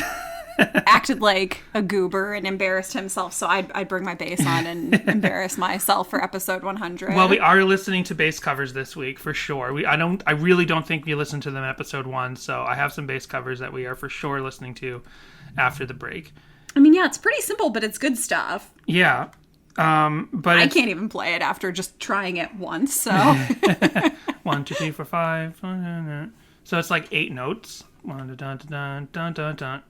acted like a goober and embarrassed himself, so I'd bring my bass on and embarrass myself for episode 100. Well, we are listening to bass covers this week for sure. I really don't think we listened to them in episode 1, so I have some bass covers that we are for sure listening to after the break. I mean, yeah, it's pretty simple, but it's good stuff. Yeah. But I can't even play it after just trying it once, so 1, 2, 3, 4, 5. So it's like 8 notes. Dun, dun, dun, dun, dun, dun.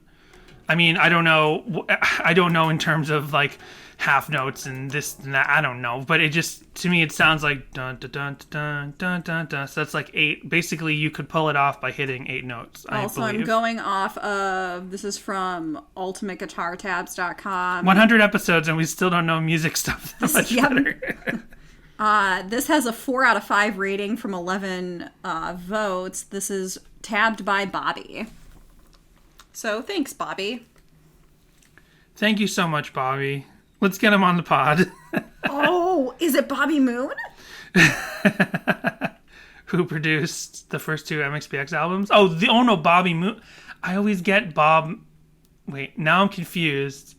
I mean, I don't know in terms of like half notes and this and that. I don't know, but it just, to me, it sounds like dun dun dun dun dun dun dun. So that's like 8. Basically, you could pull it off by hitting 8 notes. Also, I'm going off of, this is from ultimateguitartabs.com. 100 episodes and we still don't know music stuff that much better. This has a 4 out of 5 rating from 11 votes. This is tabbed by Bobby. So thanks, Bobby. Thank you so much, Bobby. Let's get him on the pod. Oh, is it Bobby Moon? Who produced the first 2 MXPX albums? Oh no, Bobby Moon. I always get Bob. Wait, now I'm confused.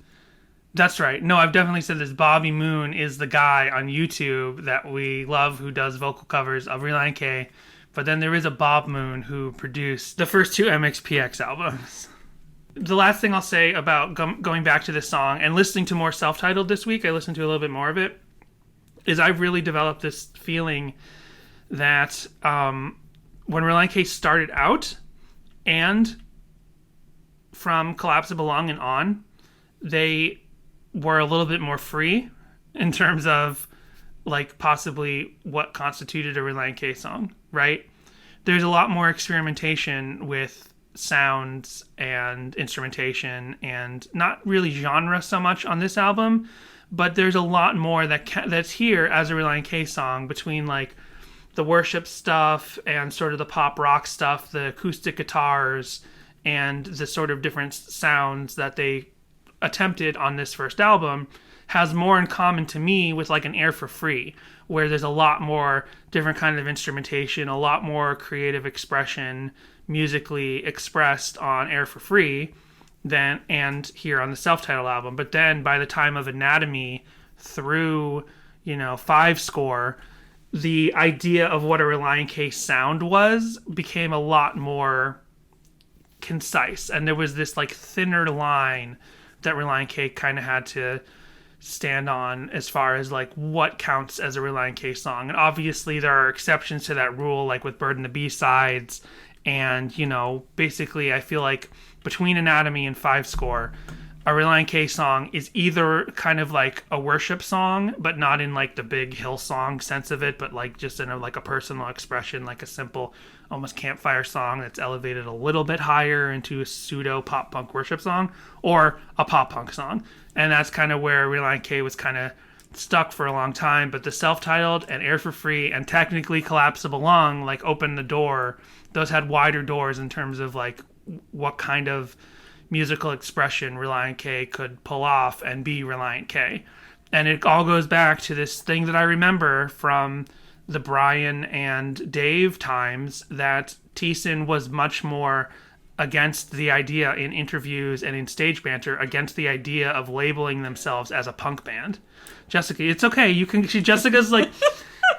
That's right. No, I've definitely said this. Bobby Moon is the guy on YouTube that we love who does vocal covers of Relient K. But then there is a Bob Moon who produced the first 2 MXPX albums. The last thing I'll say about going back to this song and listening to more self-titled this week, I listened to a little bit more of it, is I've really developed this feeling that when Relient K started out and from Collapsible Lung and on, they were a little bit more free in terms of like possibly what constituted a Relient K song, right? There's a lot more experimentation with sounds and instrumentation and not really genre so much on this album, but there's a lot more that's here as a Relient K song between like the worship stuff and sort of the pop rock stuff, the acoustic guitars and the sort of different sounds that they attempted on this first album has more in common to me with like an Air for Free, where there's a lot more different kind of instrumentation, a lot more creative expression musically expressed on Air for Free and here on the self-titled album. But then by the time of Anatomy through, 5 Score, the idea of what a Relient K sound was became a lot more concise. And there was this like thinner line that Relient K kind of had to stand on as far as like what counts as a Relient K song. And obviously there are exceptions to that rule, like with Bird and the B-sides. And, basically I feel like between Anatomy and 5 Score, a Relient K song is either kind of like a worship song, but not in like the big Hillsong sense of it, but like just in a personal expression, like a simple, almost campfire song that's elevated a little bit higher into a pseudo pop punk worship song, or a pop punk song. And that's kind of where Relient K was kind of stuck for a long time. But the self-titled and Air for Free and technically Collapsible Lung like opened the door. Those had wider doors in terms of like what kind of musical expression Relient K could pull off and be Relient K. And it all goes back to this thing that I remember from the Brian and Dave times, that Thiessen was much more against the idea in interviews and in stage banter, against the idea of labeling themselves as a punk band. Jessica, it's okay. Jessica's like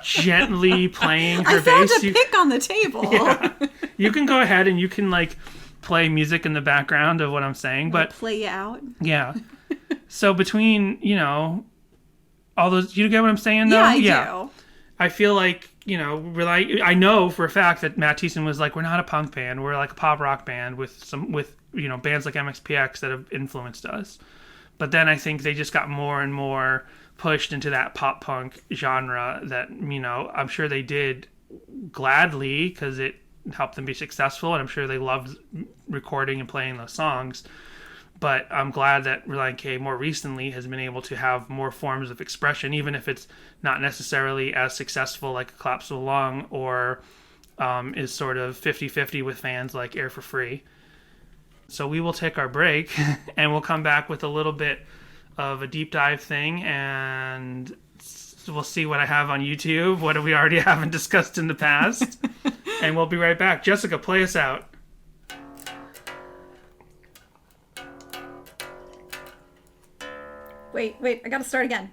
gently playing her bass. I found a pick on the table. Yeah. You can go ahead and you can like play music in the background of what I'm saying, but play you out. Yeah. So between, all those, you get what I'm saying though? Yeah, I do. I feel like, I know for a fact that Matt Thiessen was like, we're not a punk band, we're like a pop rock band with bands like MXPX that have influenced us. But then I think they just got more and more pushed into that pop punk genre that, I'm sure they did gladly because it helped them be successful, and I'm sure they loved recording and playing those songs. But I'm glad that Relient K more recently has been able to have more forms of expression, even if it's not necessarily as successful like Collapsible Lung or is sort of 50-50 with fans like Air for Free. So we will take our break and we'll come back with a little bit of a deep dive thing, and we'll see what I have on YouTube, what we already haven't discussed in the past, and we'll be right back. Jessica, play us out. Wait, I gotta start again.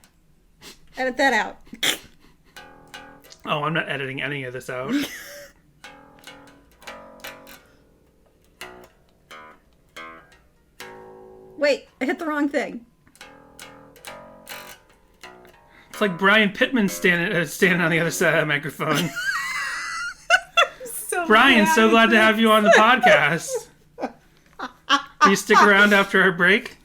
Edit that out. Oh, I'm not editing any of this out. Wait, I hit the wrong thing. It's like Brian Pittman standing on the other side of the microphone. Brian, so glad to have you on the podcast. Will you stick around after our break?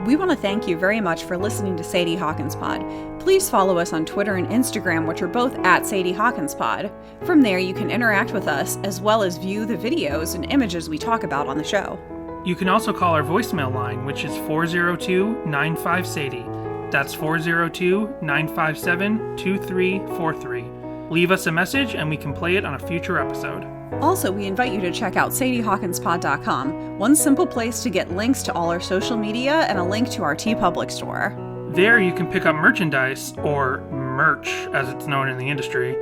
We want to thank you very much for listening to Sadie Hawkins Pod. Please follow us on Twitter and Instagram, which are both at Sadie Hawkins Pod. From there, you can interact with us, as well as view the videos and images we talk about on the show. You can also call our voicemail line, which is 402-95-SADIE. That's 402-957-2343. Leave us a message and we can play it on a future episode. Also, we invite you to check out SadieHawkinsPod.com, one simple place to get links to all our social media and a link to our TeePublic store. There you can pick up merchandise, or merch as it's known in the industry.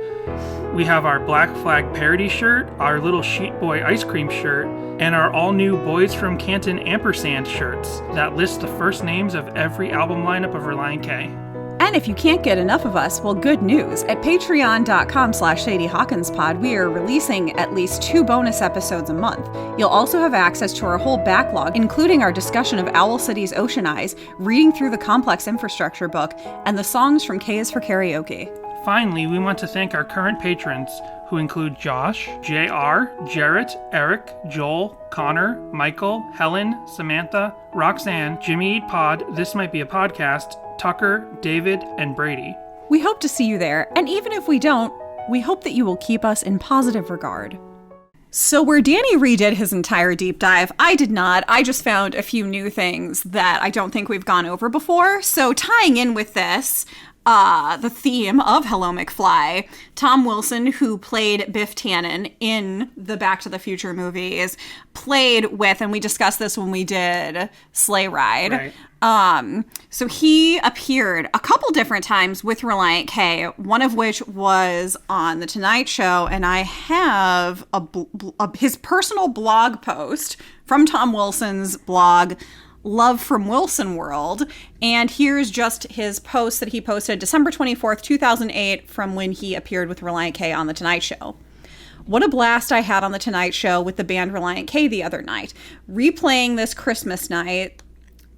We have our Black Flag parody shirt, our Little Sheet Boy ice cream shirt, and our all-new Boys from Canton ampersand shirts that list the first names of every album lineup of Relient K. And if you can't get enough of us, well, good news. At patreon.com/SadieHawkinsPod, we are releasing at least 2 bonus episodes a month. You'll also have access to our whole backlog, including our discussion of Owl City's Ocean Eyes, reading through the Complex Infrastructure book, and the songs from K is for Karaoke. Finally, we want to thank our current patrons, who include Josh, JR, Jarrett, Eric, Joel, Connor, Michael, Helen, Samantha, Roxanne, Jimmy Eat Pod, This Might Be a Podcast, Tucker, David, and Brady. We hope to see you there, and even if we don't, we hope that you will keep us in positive regard. So where Danny redid his entire deep dive, I did not. I just found a few new things that I don't think we've gone over before. So tying in with this, the theme of Hello McFly, Tom Wilson, who played Biff Tannen in the Back to the Future movies, played with, and we discussed this when we did Sleigh Ride. Right. So he appeared a couple different times with Relient K, one of which was on The Tonight Show, and I have his personal blog post from Tom Wilson's blog, Love from Wilson World, and here's just his post that he posted December 24th, 2008, from when he appeared with Relient K on The Tonight Show. What a blast I had on The Tonight Show with the band Relient K the other night. Replaying this Christmas night,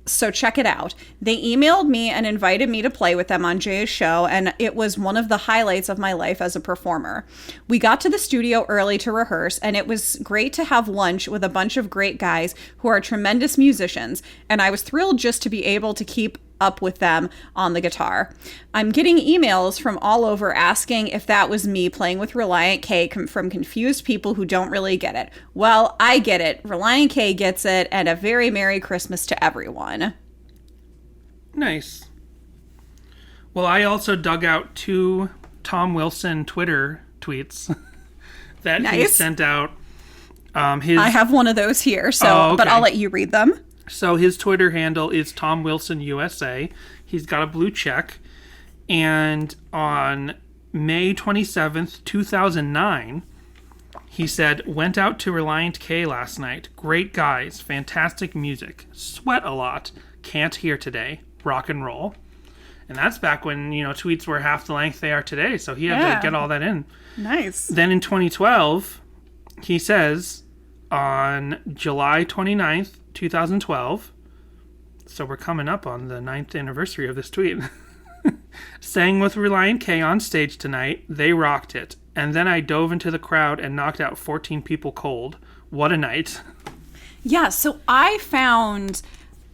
so check it out. They emailed me and invited me to play with them on Jay's show, and it was one of the highlights of my life as a performer. We got to the studio early to rehearse, and it was great to have lunch with a bunch of great guys who are tremendous musicians, and I was thrilled just to be able to keep up with them on the guitar. I'm getting emails from all over asking if that was me playing with Relient K from confused people who don't really get it. Well, I get it. Relient K gets it, and a very Merry Christmas to everyone. Nice. Well, I also dug out 2 Tom Wilson Twitter tweets that he sent out. I have one of those here, so but I'll let you read them. So his Twitter handle is Tom Wilson USA. He's got a blue check. And on May 27th, 2009, he said, went out to Relient K last night. Great guys. Fantastic music. Sweat a lot. Can't hear today. Rock and roll. And that's back when, tweets were half the length they are today. So he had to get all that in. Nice. Then in 2012, he says, on July 29th, 2012, so we're coming up on the 9th anniversary of this tweet, sang with Relient K on stage tonight. They rocked it. And then I dove into the crowd and knocked out 14 people cold. What a night. Yeah, so I found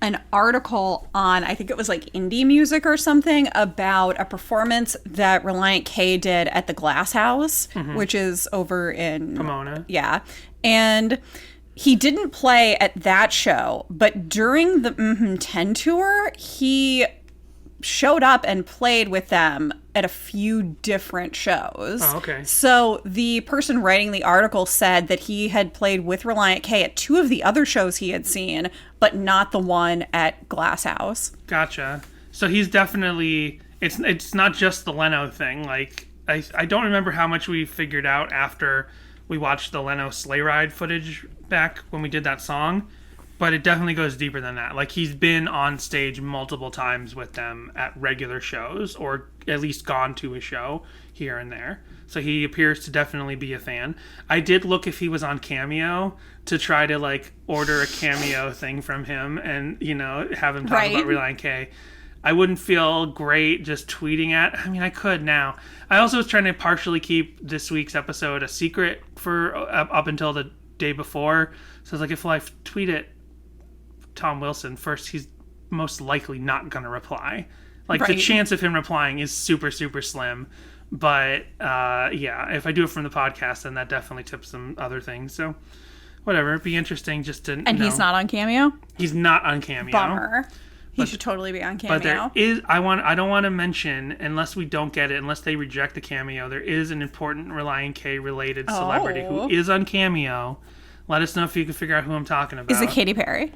an article on, I think it was like Indie Music or something, about a performance that Relient K did at the Glass House, which is over in Pomona. Yeah. And he didn't play at that show, but during the 10 tour, he showed up and played with them at a few different shows. Oh, okay. So the person writing the article said that he had played with Relient K at 2 of the other shows he had seen, but not the one at Glass House. Gotcha. So he's definitely, it's not just the Leno thing. Like, I don't remember how much we figured out after we watched the Leno sleigh ride footage back when we did that song, but it definitely goes deeper than that. Like, he's been on stage multiple times with them at regular shows, or at least gone to a show here and there. So he appears to definitely be a fan. I did look if he was on Cameo to try to, like, order a Cameo thing from him and, you know, have him talk about Relient K. I wouldn't feel great just tweeting I mean, I could now. I also was trying to partially keep this week's episode a secret for up until the day before. So I was like, if I tweet it Tom Wilson first, he's most likely not going to reply. Like, the chance of him replying is super, super slim. But, yeah, if I do it from the podcast, then that definitely tips some other things. So, whatever. It'd be interesting just to And know. He's not on Cameo? He's not on Cameo. Bummer. He should totally be on Cameo. But there is, I don't want to mention, unless we don't get it, unless they reject the Cameo, there is an important Relient K related celebrity who is on Cameo. Let us know if you can figure out who I'm talking about. Is it Katy Perry?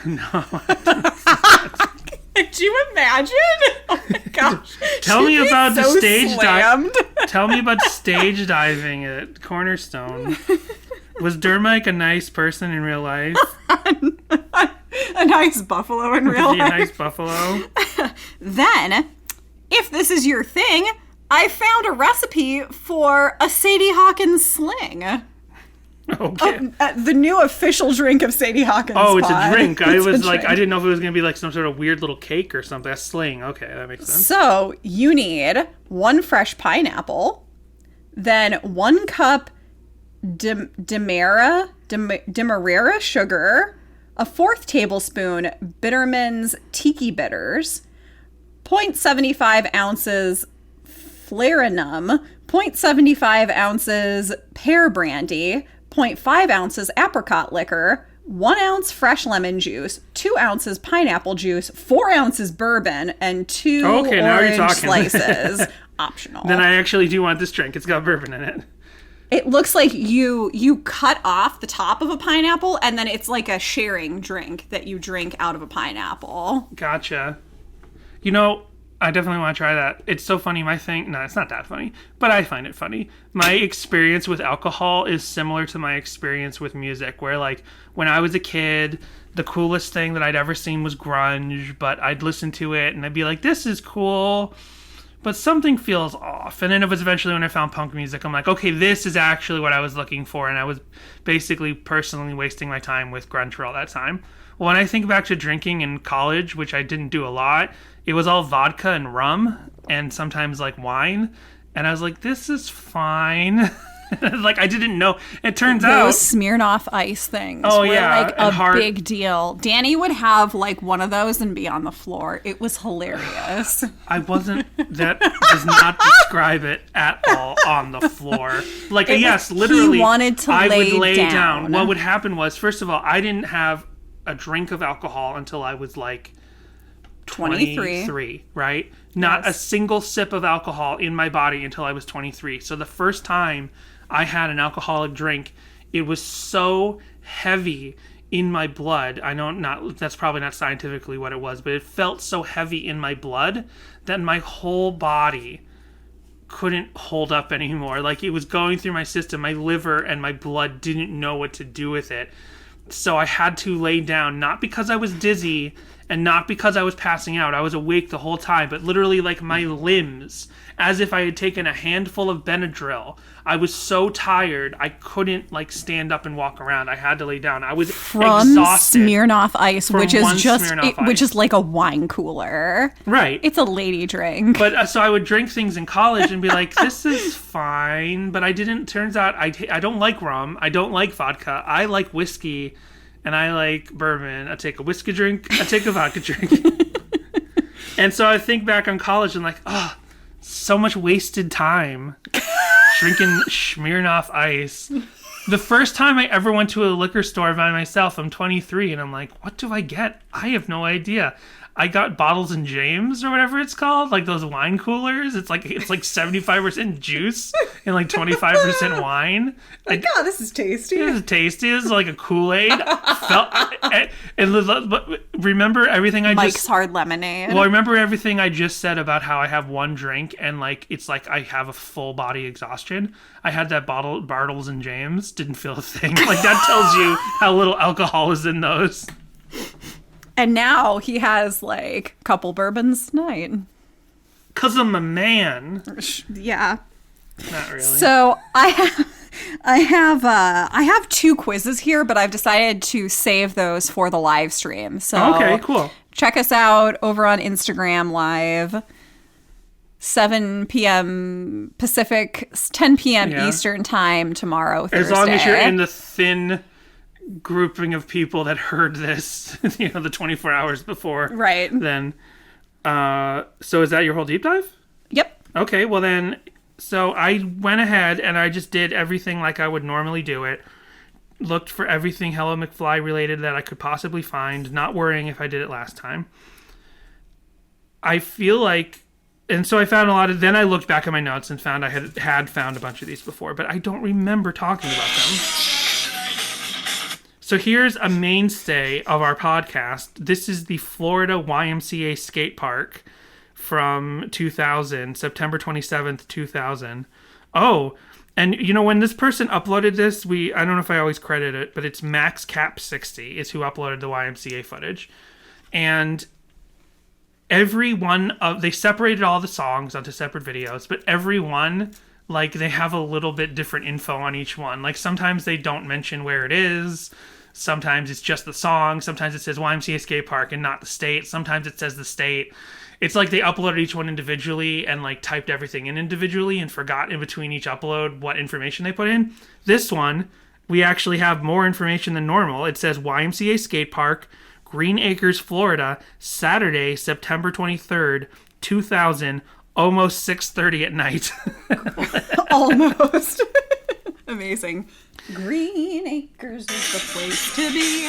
No. Could you imagine? Oh my gosh. Tell me about the stage dive. Tell me about stage diving at Cornerstone. Was Dermike a nice person in real life? A nice buffalo in real life. A nice buffalo. Then, if this is your thing, I found a recipe for a Sadie Hawkins sling. Okay. The new official drink of Sadie Hawkins. Oh, it's a drink. I didn't know if it was going to be like some sort of weird little cake or something. A sling. Okay, that makes sense. So, you need 1 fresh pineapple, then 1 cup Demerara sugar, a 4th tablespoon Bitterman's Tiki Bitters, 0.75 ounces Flarinum, 0.75 ounces pear brandy, 0.5 ounces apricot liquor, 1 ounce fresh lemon juice, 2 ounces pineapple juice, 4 ounces bourbon, and 2 orange slices. Optional. Then I actually do want this drink. It's got bourbon in it. It looks like you cut off the top of a pineapple, and then it's like a sharing drink that you drink out of a pineapple. Gotcha. You know, I definitely want to try that. It's so funny. No, it's not that funny, but I find it funny. My experience with alcohol is similar to my experience with music, where, like, when I was a kid, the coolest thing that I'd ever seen was grunge, but I'd listen to it and I'd be like, this is cool, but something feels off. And then it was eventually when I found punk music, I'm like, okay, this is actually what I was looking for. And I was basically personally wasting my time with grunge for all that time. Well, when I think back to drinking in college, which I didn't do a lot, it was all vodka and rum and sometimes like wine. And I was like, this is fine. Like, I didn't know. It turns out those Smirnoff Ice things were like a big deal. Danny would have like one of those and be on the floor. It was hilarious. I wasn't. That does not describe it at all. On the floor, like, yes, literally. He wanted to I would lay down. What would happen was, first of all, I didn't have a drink of alcohol until I was like 23, right? Not a single sip of alcohol in my body until I was 23. So the first time I had an alcoholic drink, it was so heavy in my blood. I know that's probably not scientifically what it was, but it felt so heavy in my blood that my whole body couldn't hold up anymore. Like, it was going through my system. My liver and my blood didn't know what to do with it. So I had to lay down, not because I was dizzy and not because I was passing out. I was awake the whole time, but literally, like, my limbs, as if I had taken a handful of Benadryl. I was so tired, I couldn't, like, stand up and walk around. I had to lay down. I was exhausted. Smirnoff Ice, which is like a wine cooler. Right. It's a lady drink. But so I would drink things in college and be like, this is fine. But I didn't. Turns out I don't like rum. I don't like vodka. I like whiskey. And I like bourbon. I take a whiskey drink. I take a vodka drink. And so I think back on college and like, so much wasted time drinking Smirnoff Ice. The first time I ever went to a liquor store by myself, I'm 23, and I'm like, what do I get? I have no idea. I got Bottles and James or whatever it's called, like those wine coolers. It's like 75% juice and like 25% wine. God, this is tasty. It is tasty. It's like a Kool-Aid. But remember everything I Mike's Hard Lemonade. Well, I remember everything I just said about how I have one drink and like it's like I have a full body exhaustion. I had that Bartles and James, didn't feel a thing. Like that tells you how little alcohol is in those. And now he has like a couple bourbons a night. 'Cause I'm a man. Yeah. Not really. So I have 2 quizzes here, but I've decided to save those for the live stream. So okay, cool. Check us out over on Instagram Live. 7 p.m. Pacific, 10 p.m. Eastern time tomorrow, Thursday. As long as you're in the thin grouping of people that heard this, the 24 hours before. Right. Then, so is that your whole deep dive? Yep. Okay, well then, so I went ahead and I just did everything like I would normally do it. Looked for everything Hello McFly related that I could possibly find, not worrying if I did it last time. I feel like, and so I found a lot of, then I looked back at my notes and found I had found a bunch of these before, but I don't remember talking about them. So here's a mainstay of our podcast. This is the Florida YMCA skate park from 2000, September 27th, 2000. Oh, and when this person uploaded this, I don't know if I always credit it, but it's MaxCap60 is who uploaded the YMCA footage. And they separated all the songs onto separate videos, but every one, like, they have a little bit different info on each one. Like, sometimes they don't mention where it is. Sometimes it's just the song. Sometimes it says YMCA skate park and not the state. Sometimes it says the state. It's like they uploaded each one individually and like typed everything in individually and forgot in between each upload what information they put in. This one, we actually have more information than normal. It says YMCA skate park, Green Acres, Florida, Saturday, September 23rd, 2000, almost 6:30 at night. Almost. Amazing. Green Acres is the place to be.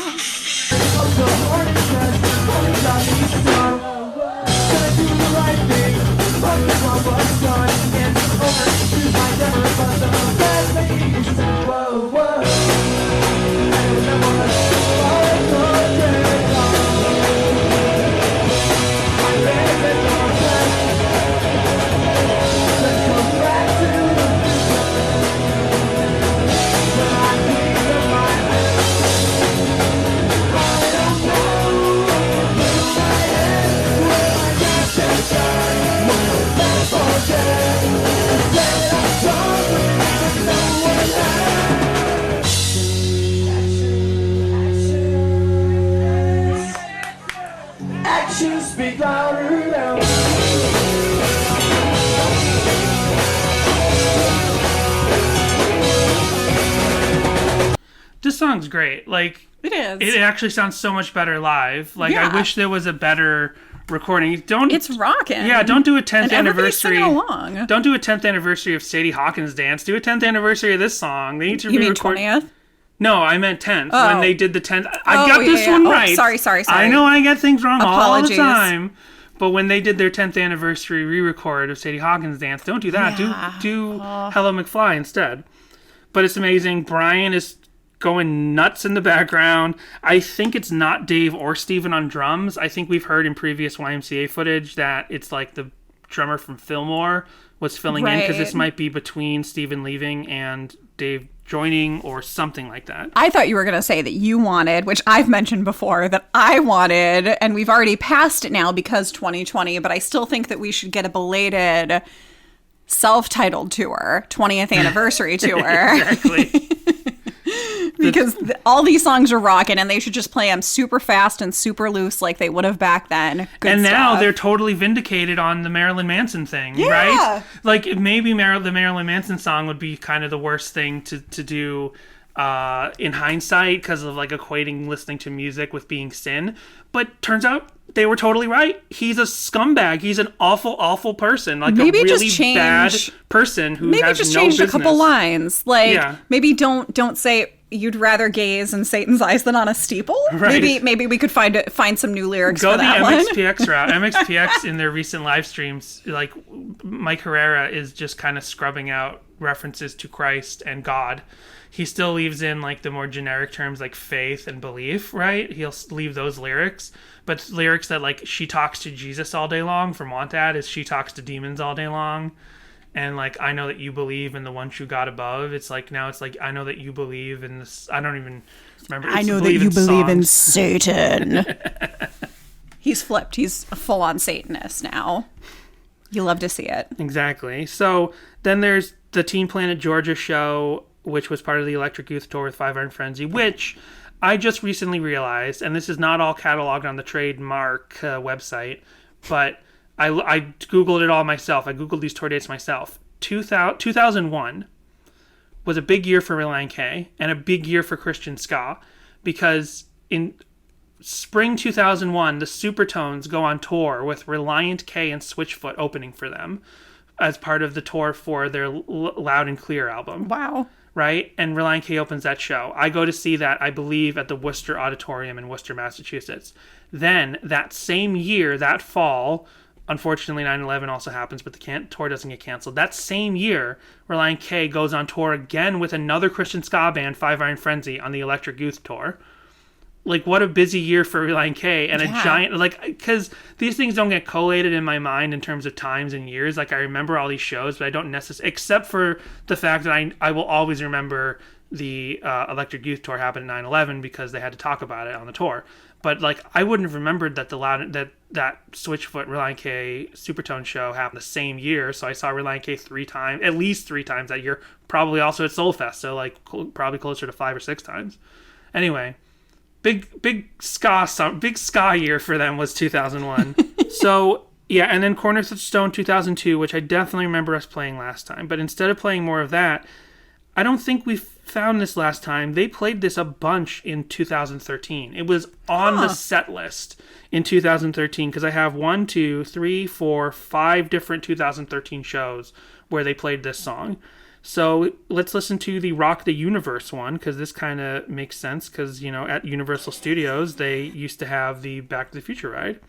Speak louder now. This song's great. Like, it is. It actually sounds so much better live. Like, I wish there was a better recording. It's rocking. Yeah, don't do a 10th anniversary. Along. Don't do a 10th anniversary of Sadie Hawkins' dance. Do a 10th anniversary of this song. They need to re-record. You mean 20th? No, I meant 10th. Oh. When they did the 10th. I got this one right. Sorry. I know I get things wrong Apologies. all the time. But when they did their 10th anniversary re-record of Sadie Hawkins' dance, don't do that. Yeah. Do Hello McFly instead. But it's amazing. Brian is going nuts in the background. I think it's not Dave or Steven on drums. I think we've heard in previous YMCA footage that it's like the drummer from Fillmore was filling in, because this might be between Steven leaving and Dave joining or something like that. I thought you were going to say that you wanted, which I've mentioned before, that I wanted, and we've already passed it now because 2020, but I still think that we should get a belated self-titled tour, 20th anniversary tour. Exactly. Because all these songs are rocking, and they should just play them super fast and super loose like they would have back then. Good and stuff. Now they're totally vindicated on the Marilyn Manson thing, right? Like, maybe the Marilyn Manson song would be kind of the worst thing to do in hindsight, because of like equating listening to music with being sin. But turns out they were totally right. He's a scumbag. He's an awful, awful person. Like, maybe a really bad person who has no business. Maybe just change a couple lines. Like, maybe don't say you'd rather gaze in Satan's eyes than on a steeple. Right. Maybe we could find some new lyrics for that one. Go the MXPX route. MXPX in their recent live streams, like Mike Herrera is just kind of scrubbing out references to Christ and God. He still leaves in like the more generic terms like faith and belief, right? He'll leave those lyrics, but lyrics that like she talks to Jesus all day long from Want That is she talks to demons all day long. And like, I know that you believe in the one true God above. It's like, now it's like, I know that you believe in this. I don't even remember. I know that you believe in Satan. He's flipped. He's a full-on Satanist now. You love to see it. Exactly. So then there's the Teen Planet Georgia show, which was part of the Electric Youth Tour with Five Iron Frenzy, which I just recently realized, and this is not all cataloged on the Trademark website, but I Googled it all myself. I Googled these tour dates myself. 2001 was a big year for Relient K and a big year for Christian ska, because in spring 2001, the Supertones go on tour with Relient K and Switchfoot opening for them as part of the tour for their Loud and Clear album. Wow. Right? And Relient K opens that show. I go to see that, I believe, at the Worcester Auditorium in Worcester, Massachusetts. Then, that same year, that fall, unfortunately 9/11 also happens, but the tour doesn't get canceled. That same year, Relient K goes on tour again with another Christian ska band, Five Iron Frenzy, on the Electric Youth Tour. Like, what a busy year for Relient K, and a giant, like, because these things don't get collated in my mind in terms of times and years. Like, I remember all these shows, but I don't necessarily, except for the fact that I will always remember the Electric Youth Tour happened at 9/11 because they had to talk about it on the tour. But like, I wouldn't have remembered that that Switchfoot Relient K Supertone show happened the same year. So I saw Relient K at least three times that year. Probably also at Soulfest, so like probably closer to 5 or 6 times. Anyway, big ska year for them was 2001. So yeah, and then Cornerstone 2002, which I definitely remember us playing last time. But instead of playing more of that, I don't think we found this last time. They played this a bunch in 2013. It was on the set list in 2013 because I have 1, 2, 3, 4, 5 different 2013 shows where they played this song. So let's listen to the Rock the Universe one, because this kind of makes sense because, you know, at Universal Studios, they used to have the Back to the Future ride.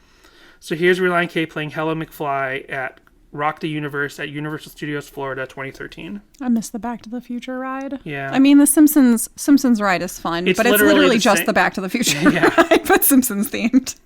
So here's Relient K playing Hello McFly at Rock the Universe at Universal Studios Florida 2013. I missed the Back to the Future ride. Yeah. I mean, the Simpsons ride is fun, but it's literally just the Back to the Future ride, but Simpsons themed.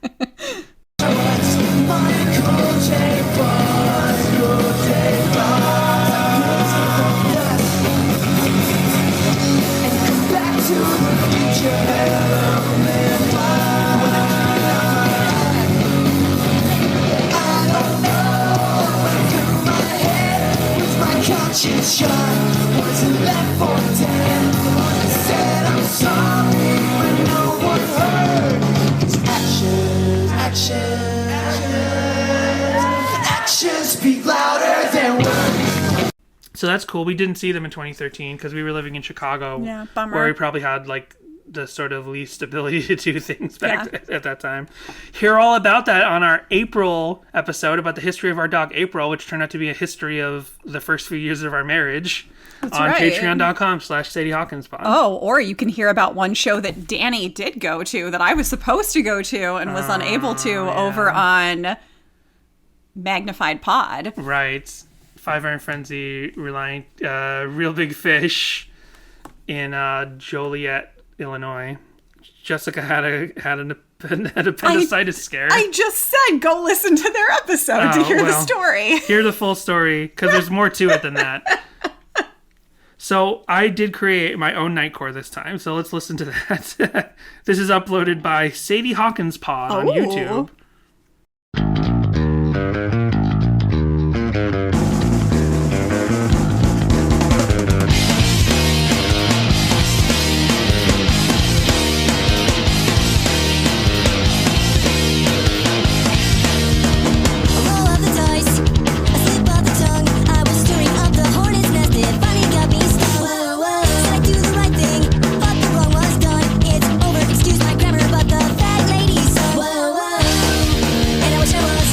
Conscience shot, wasn't left for dead. Said I'm sorry when no one heard. 'Cause actions speak louder than words. So that's cool. We didn't see them in 2013 because we were living in Chicago, where we probably had like the sort of least ability to do things back at that time. Hear all about that on our April episode about the history of our dog April, which turned out to be a history of the first few years of our marriage. That's on patreon.com/Sadie Hawkins Pod. Oh, or you can hear about one show that Danny did go to that I was supposed to go to and was unable to over on Magnified Pod. Right. Five Iron Frenzy, Reliant, Real Big Fish in Joliet, Illinois. Jessica had an appendicitis scare. I just said go listen to their episode to hear the story. Hear the full story, because there's more to it than that. So I did create my own Nightcore this time, so let's listen to that. This is uploaded by Sadie Hawkins Pod on YouTube. Excuse my grammar, but the fat lady's so whoa, whoa. And I wish I was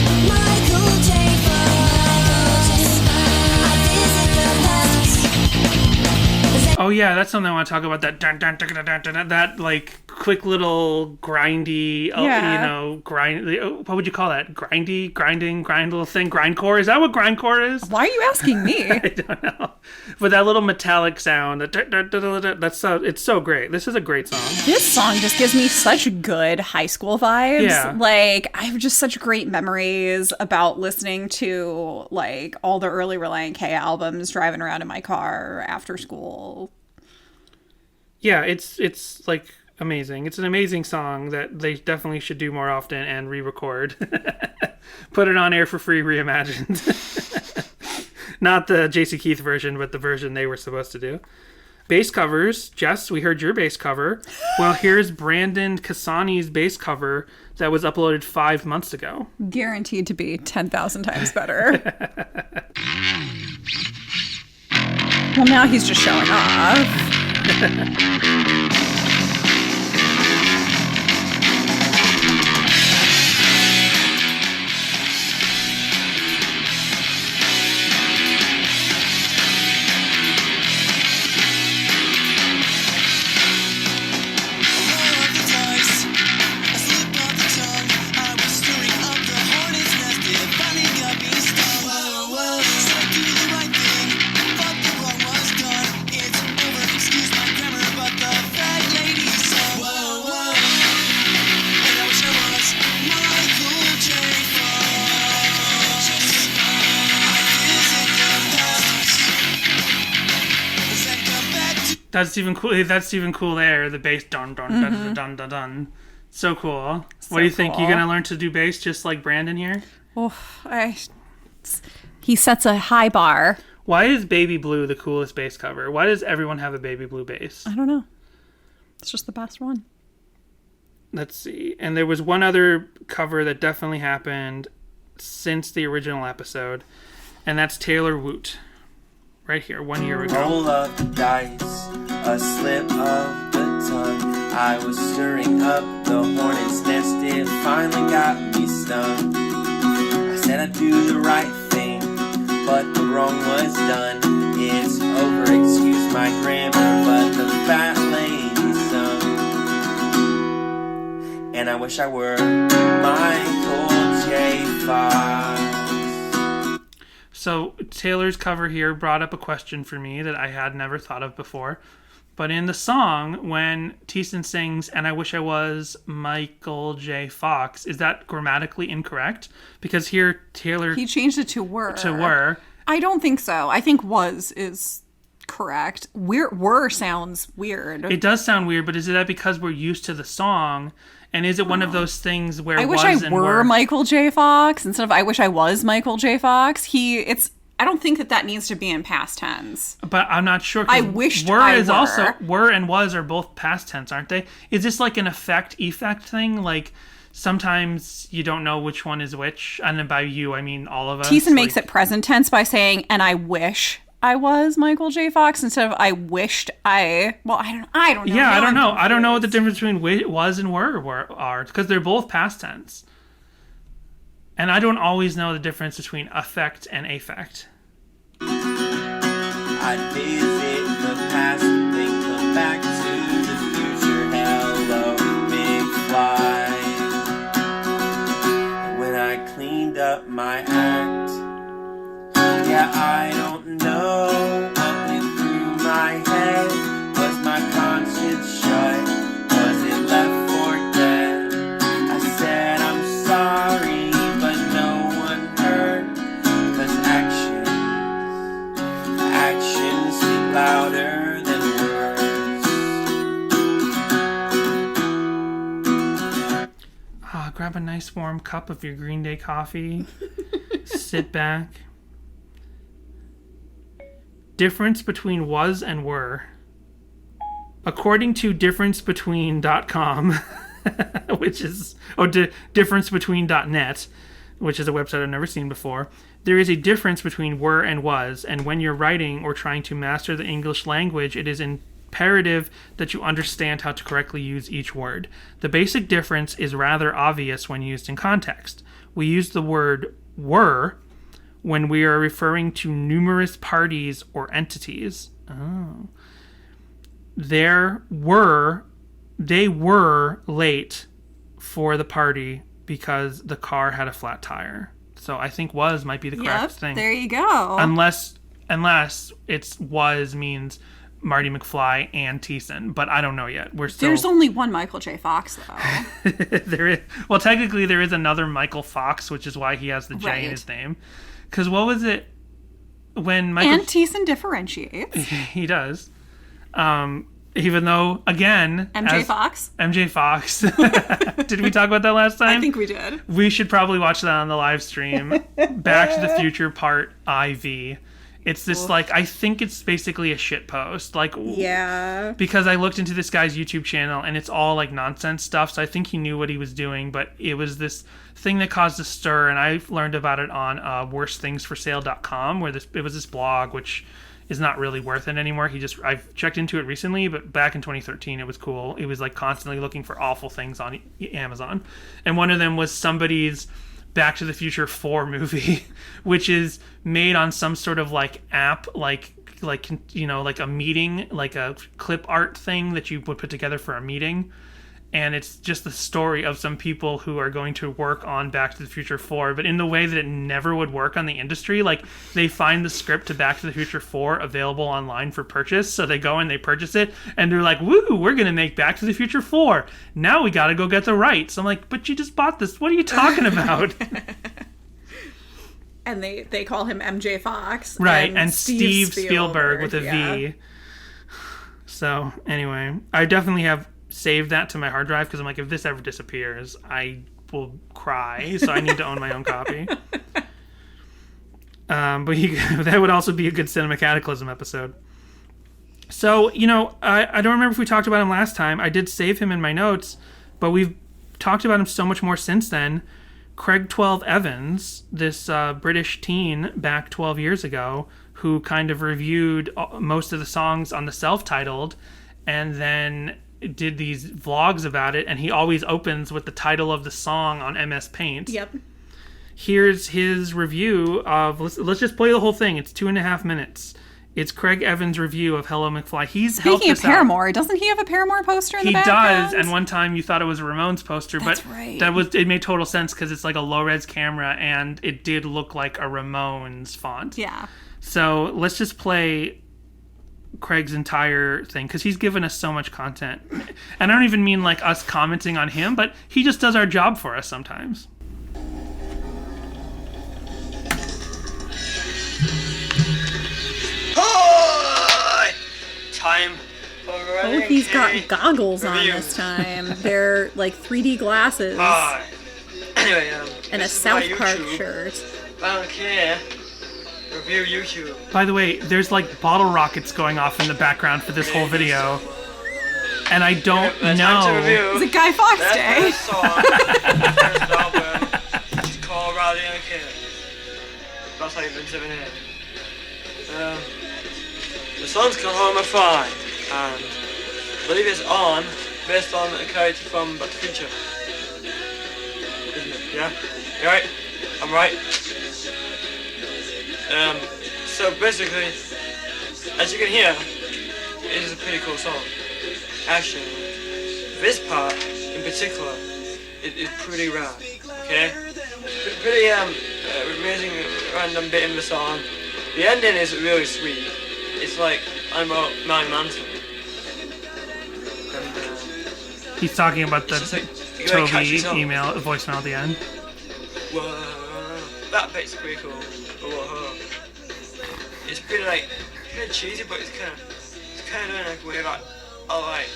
yeah, that's something I want to talk about. That dun, dun, dun, dun, dun, dun, that like quick little grindy, what would you call that? Grinding little thing. Grindcore. Is that what grindcore is? Why are you asking me? I don't know. But that little metallic sound. It's so great. This is a great song. This song just gives me such good high school vibes. Yeah. Like, I have just such great memories about listening to like all the early Relient K albums, driving around in my car after school. Yeah, it's like amazing. It's an amazing song that they definitely should do more often and re-record. Put it on air for free, reimagined. Not the JC Keith version, but the version they were supposed to do. Bass covers. Jess, we heard your bass cover. Well, here's Brandon Cassani's bass cover that was uploaded 5 months ago. Guaranteed to be 10,000 times better. Well, now he's just showing off. That's even cool. That's even cool. There, the bass, dun dun dun dun dun dun. So cool. What do you think? You gonna learn to do bass just like Brandon here? Oh, he sets a high bar. Why is Baby Blue the coolest bass cover? Why does everyone have a Baby Blue bass? I don't know. It's just the best one. Let's see. And there was one other cover that definitely happened since the original episode, and that's Taylor Woot. Right here, 1 year ago. Roll up the dice, a slip of the tongue. I was stirring up the hornet's nest, it finally got me stung. I said I'd do the right thing, but the wrong was done. It's over, excuse my grammar, but the fat lady sung. And I wish I were Michael J. Fox. So Taylor's cover here brought up a question for me that I had never thought of before. But in the song, when Thiessen sings, and I wish I was Michael J. Fox, is that grammatically incorrect? Because here Taylor... He changed it to were. To were. I don't think so. I think was is correct. Were sounds weird. It does sound weird, but is it that because we're used to the song? And is it one of those things where I wish I were Michael J. Fox instead of I wish I was Michael J. Fox? I don't think that needs to be in past tense. But I'm not sure. I wished were I is were. Also were and was are both past tense, aren't they? Is this like an effect thing? Like sometimes you don't know which one is which, and then by you I mean all of us. Thiessen makes it present tense by saying, "And I wish I was Michael J. Fox," instead of "I wished I." Well, I don't know. Yeah, I don't know. I don't know what the difference between was and were are, because they're both past tense. And I don't always know the difference between affect and affect. I'd visit the past, then come back to the future. Hello McFly. And when I cleaned up my act, yeah, I don't know what went through my head. Was my conscience shut? Was it left for dead? I said I'm sorry, but no one heard. 'Cause actions speak louder than words. Grab a nice warm cup of your Green Day coffee. Sit back. Difference between was and were. According to differencebetween.com, which is, differencebetween.net, which is a website I've never seen before, there is a difference between were and was, and when you're writing or trying to master the English language, it is imperative that you understand how to correctly use each word. The basic difference is rather obvious when used in context. We use the word were when we are referring to numerous parties or entities. Oh. they were late for the party because the car had a flat tire. So I think might be the correct thing. There you go. Unless it's means Marty McFly and Thiessen, but I don't know yet. There's only one Michael J. Fox, though. Technically there is another Michael Fox, which is why he has the J in his name. Because what was it when Michael... And Thiessen differentiates. He does. Even though, again... MJ Fox. Did we talk about that last time? I think we did. We should probably watch that on the live stream. Back to the Future Part IV. It's this, I think it's basically a shit post. Yeah. Because I looked into this guy's YouTube channel, and it's all, nonsense stuff, so I think he knew what he was doing, but it was this thing that caused a stir, and I learned about it on worstThingsForSale.com, where it was this blog, which is not really worth it anymore. I've checked into it recently, but back in 2013, it was cool. It was, constantly looking for awful things on Amazon. And one of them was somebody's Back to the Future 4 movie, which is made on some sort of app, a meeting, a clip art thing that you would put together for a meeting. And it's just the story of some people who are going to work on Back to the Future 4, but in the way that it never would work on the industry. They find the script to Back to the Future 4 available online for purchase, so they go and they purchase it, and they're like, woo, we're going to make Back to the Future 4. Now we got to go get the rights. I'm like, but you just bought this. What are you talking about? And they call him MJ Fox. Right, and Steve Spielberg with a V. So, anyway, I definitely have saved that to my hard drive because I'm like, if this ever disappears, I will cry. So I need to own my own copy. But that would also be a good Cinema Cataclysm episode. So, I don't remember if we talked about him last time. I did save him in my notes, but we've talked about him so much more since then. Craig 12 Evans, this British teen back 12 years ago, who kind of reviewed most of the songs on the self-titled, and then did these vlogs about it, and he always opens with the title of the song on MS Paint. Yep. Here's his review of... Let's just play the whole thing. It's 2.5 minutes. It's Craig Evans' review of Hello McFly. Speaking of Paramore, doesn't he have a Paramore poster in the background? He does, and one time you thought it was a Ramones poster, That's but right. It made total sense because it's a low-res camera, and it did look like a Ramones font. Yeah. So let's just play Craig's entire thing, because he's given us so much content. And I don't even mean us commenting on him, but he just does our job for us sometimes. Time for Relient He's K got goggles on review. this time. They're 3D glasses. Hi. Anyway, And a this is my South Park YouTube. shirt. Relient K review YouTube. By the way, there's bottle rockets going off in the background for this whole video. And I don't know. It's a Guy Fawkes Day. First album. It's called Relient K. That's how you've been living here. The song's called Hello McFly, and I believe it's based on a character from Back to the Future. Isn't it? Yeah? You right? I'm right? So basically, as you can hear, it is a pretty cool song. Actually, this part in particular is pretty rad, okay? Pretty amazing random bit in the song. The ending is really sweet. It's I'm about 9 months. And He's talking about the Toby email, voicemail at the end. Whoa, that bit's pretty cool. Whoa. It's pretty kind of cheesy, but it's kind of doing a way that I like.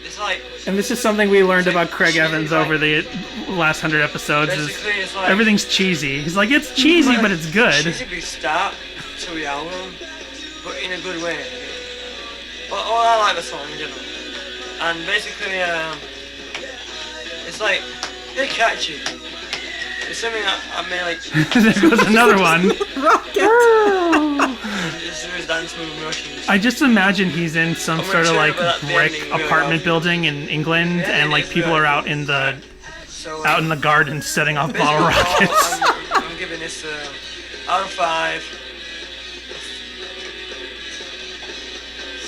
It's and this is something we learned about Craig Evans over the last 100 episodes. It's everything's cheesy. He's like, it's cheesy, but it's good. Cheesy big start to the album, but in a good way. Well, I like the song in general. And basically, it's really catchy. It's something that I made There goes another one. I just imagine he's in some sort of brick apartment building in England, and people are out in the garden setting off bottle rockets. I'm giving this out of 5.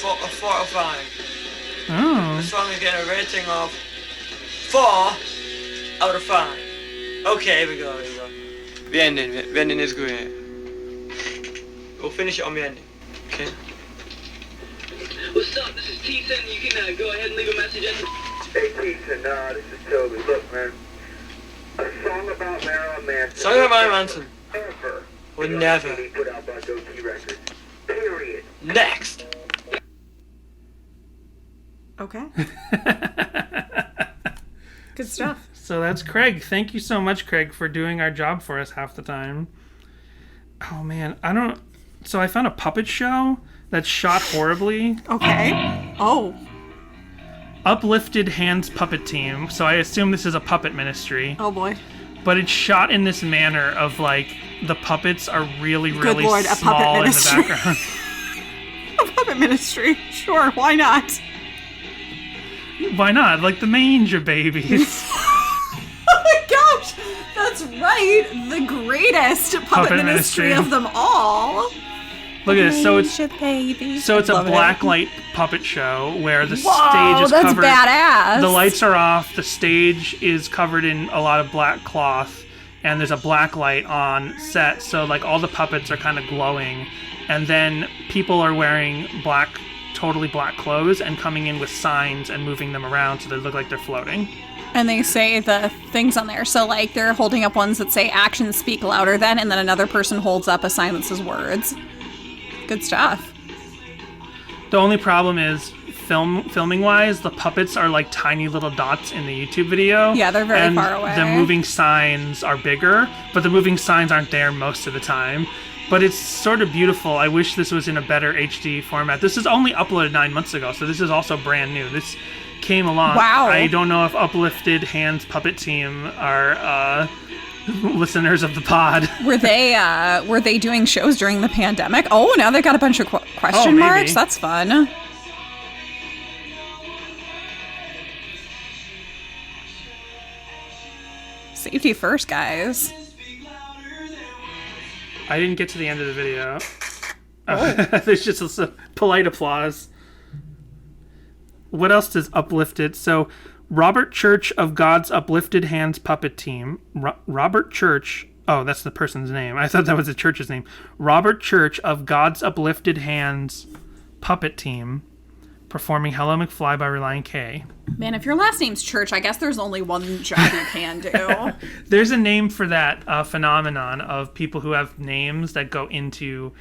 A 4 out of 5. The song is getting a rating of 4 out of 5. Okay, here we go. The ending. The ending is great. We'll finish it on the ending. Okay. What's up? This is Ethan. You can go ahead and leave a message. Hey, Ethan. This is Toby. Look, man. A song about Marilyn Manson. Song about Marilyn Manson. Ever. Would never. Put out by Goatee Records. Period. Next. Okay. Good stuff. So that's Craig. Thank you so much, Craig, for doing our job for us half the time. Oh, man. So I found a puppet show that's shot horribly. Okay. Oh. Uplifted Hands Puppet Team. So I assume this is a puppet ministry. Oh, boy. But it's shot in this manner of, like, the puppets are really, Good really Lord, small in the background. A puppet ministry. Sure, why not? Why not? Like the manger babies. Oh my gosh! That's right! The greatest puppet ministry of them all. Look at this. So it's a blacklight puppet show where the stage is covered. Badass. The lights are off. The stage is covered in a lot of black cloth, and there's a black light on set. So like all the puppets are kind of glowing, and then people are wearing totally black clothes and coming in with signs and moving them around so they look like they're floating. And they say the things on there. So like they're holding up ones that say "actions speak louder than," and then another person holds up a sign that says words. Good stuff. The only problem is filming wise, the puppets are like tiny little dots in the YouTube video. Yeah, they're very far away. The moving signs are bigger, but the moving signs aren't there most of the time. But it's sort of beautiful. I wish this was in a better HD format. This is only uploaded 9 months ago, so this is also brand new. This came along. Wow. I don't know if Uplifted Hands Puppet Team are listeners of the pod. Were they doing shows during the pandemic? Oh, now they've got a bunch of question marks. That's fun. Safety first, guys. I didn't get to the end of the video. There's just a polite applause. What else does Uplifted? So, Robert Church of God's Uplifted Hands Puppet Team. Robert Church. Oh, that's the person's name. I thought that was the church's name. Robert Church of God's Uplifted Hands Puppet Team. Performing Hello McFly by Relient K. Man, if your last name's Church, I guess there's only one job you can do. There's a name for that phenomenon of people who have names that go into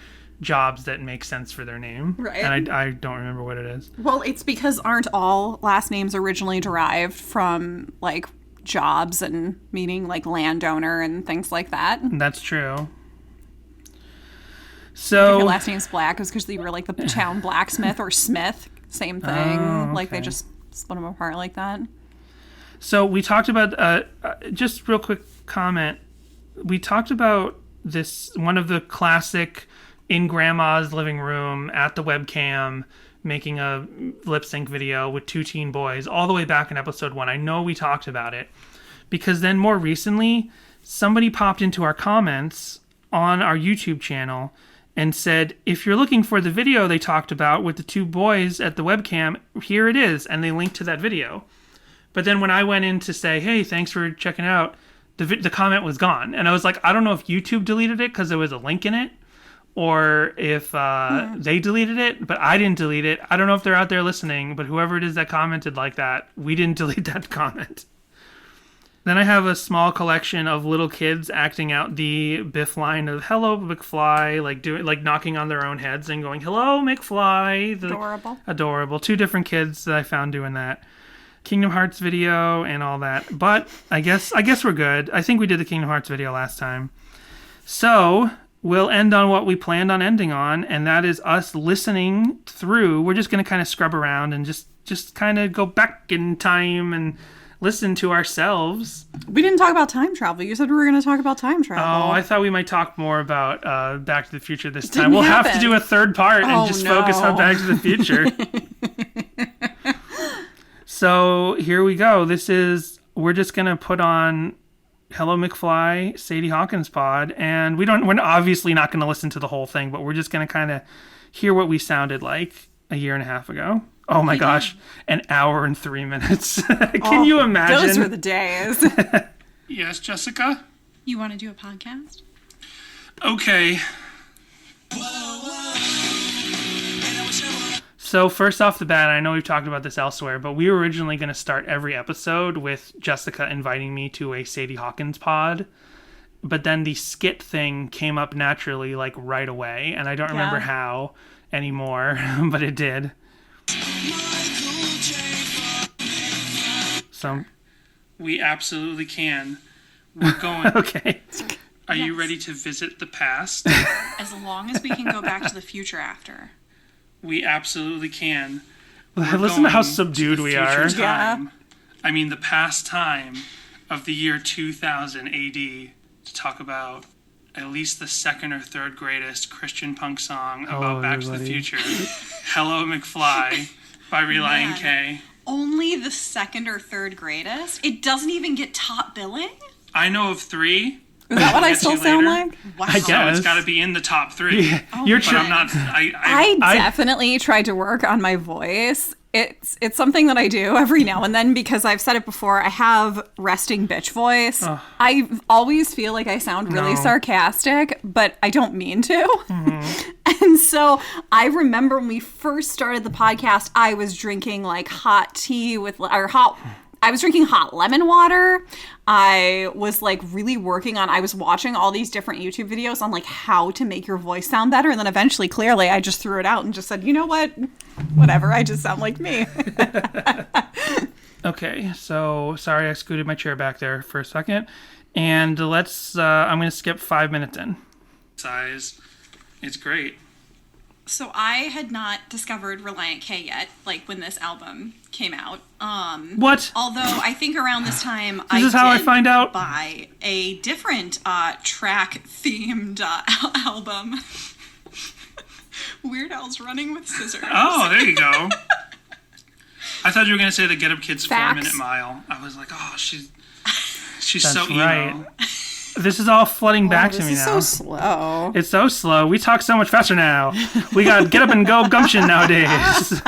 jobs that make sense for their name. Right. And I don't remember what it is. Well, it's because aren't all last names originally derived from, like, jobs and meaning, like, landowner and things like that? That's true. So if your last name's Black, it's because you were, like, the town blacksmith or Smith. Same thing. Oh, okay. Like, they just split them apart like that. So we talked about, just real quick comment. We talked about this, one of the classic in grandma's living room at the webcam making a lip sync video with 2 teen boys all the way back in episode 1. I know we talked about it because then more recently, somebody popped into our comments on our YouTube channel and said, if you're looking for the video they talked about with the 2 boys at the webcam, here it is. And they linked to that video. But then when I went in to say, hey, thanks for checking out, the comment was gone. And I was like, I don't know if YouTube deleted it because there was a link in it or if they deleted it, but I didn't delete it. I don't know if they're out there listening, but whoever it is that commented like that, we didn't delete that comment. Then I have a small collection of little kids acting out the Biff line of Hello McFly, like knocking on their own heads and going, Hello McFly. Adorable. 2 different kids that I found doing that. Kingdom Hearts video and all that. But I guess we're good. I think we did the Kingdom Hearts video last time. So we'll end on what we planned on ending on, and that is us listening through. We're just going to kind of scrub around and just kind of go back in time and listen to ourselves. We didn't talk about time travel. You said we were going to talk about time travel. Oh, I thought we might talk more about Back to the Future this time. We'll have to do a third part and just focus on Back to the Future. So here we go. We're just going to put on Hello McFly, Sadie Hawkins pod, and we're obviously not going to listen to the whole thing, but we're just going to kind of hear what we sounded like a year and a half ago. Oh my gosh, an hour and 3 minutes. Can you imagine? Those were the days. Yes, Jessica? You want to do a podcast? Okay. So first off the bat, I know we've talked about this elsewhere, but we were originally going to start every episode with Jessica inviting me to a Sadie Hawkins pod. But then the skit thing came up naturally, like, right away. And I don't remember how anymore, but it did. So we absolutely can. We're going. Okay. Are you ready to visit the past? As long as we can go back to the future after. We absolutely can. Listen to how subdued we are. Time. I mean, the past time of the year 2000 AD to talk about at least the second or third greatest Christian punk song about Back to the Future. Hello McFly by Relient K. Only the second or third greatest? It doesn't even get top billing? I know of 3. Is that what I still sound like? Wow. I guess. So it's got to be in the top 3. Yeah. You're but I'm not. I definitely tried to work on my voice. It's something that I do every now and then because I've said it before. I have resting bitch voice. I always feel like I sound really sarcastic, but I don't mean to. Mm-hmm. And so I remember when we first started the podcast, I was drinking like hot tea I was drinking hot lemon water. I was like really working on, I was watching all these different YouTube videos on like how to make your voice sound better. And then eventually, clearly, I just threw it out and just said, you know what? Whatever. I just sound like me. Okay. So sorry, I scooted my chair back there for a second. And I'm going to skip 5 minutes in. Size. It's great. So I had not discovered Relient K yet, like when this album came out. What? Although I think around this time this is how I find out. Buy a different track-themed album. Weird Al's Running with Scissors. Oh, there you go. I thought you were going to say the Get Up Kids 4-minute mile. I was like, oh, she's That's so emo. Right. This is all flooding back to me now. This is so slow. It's so slow. We talk so much faster now. We got get up and go gumption nowadays.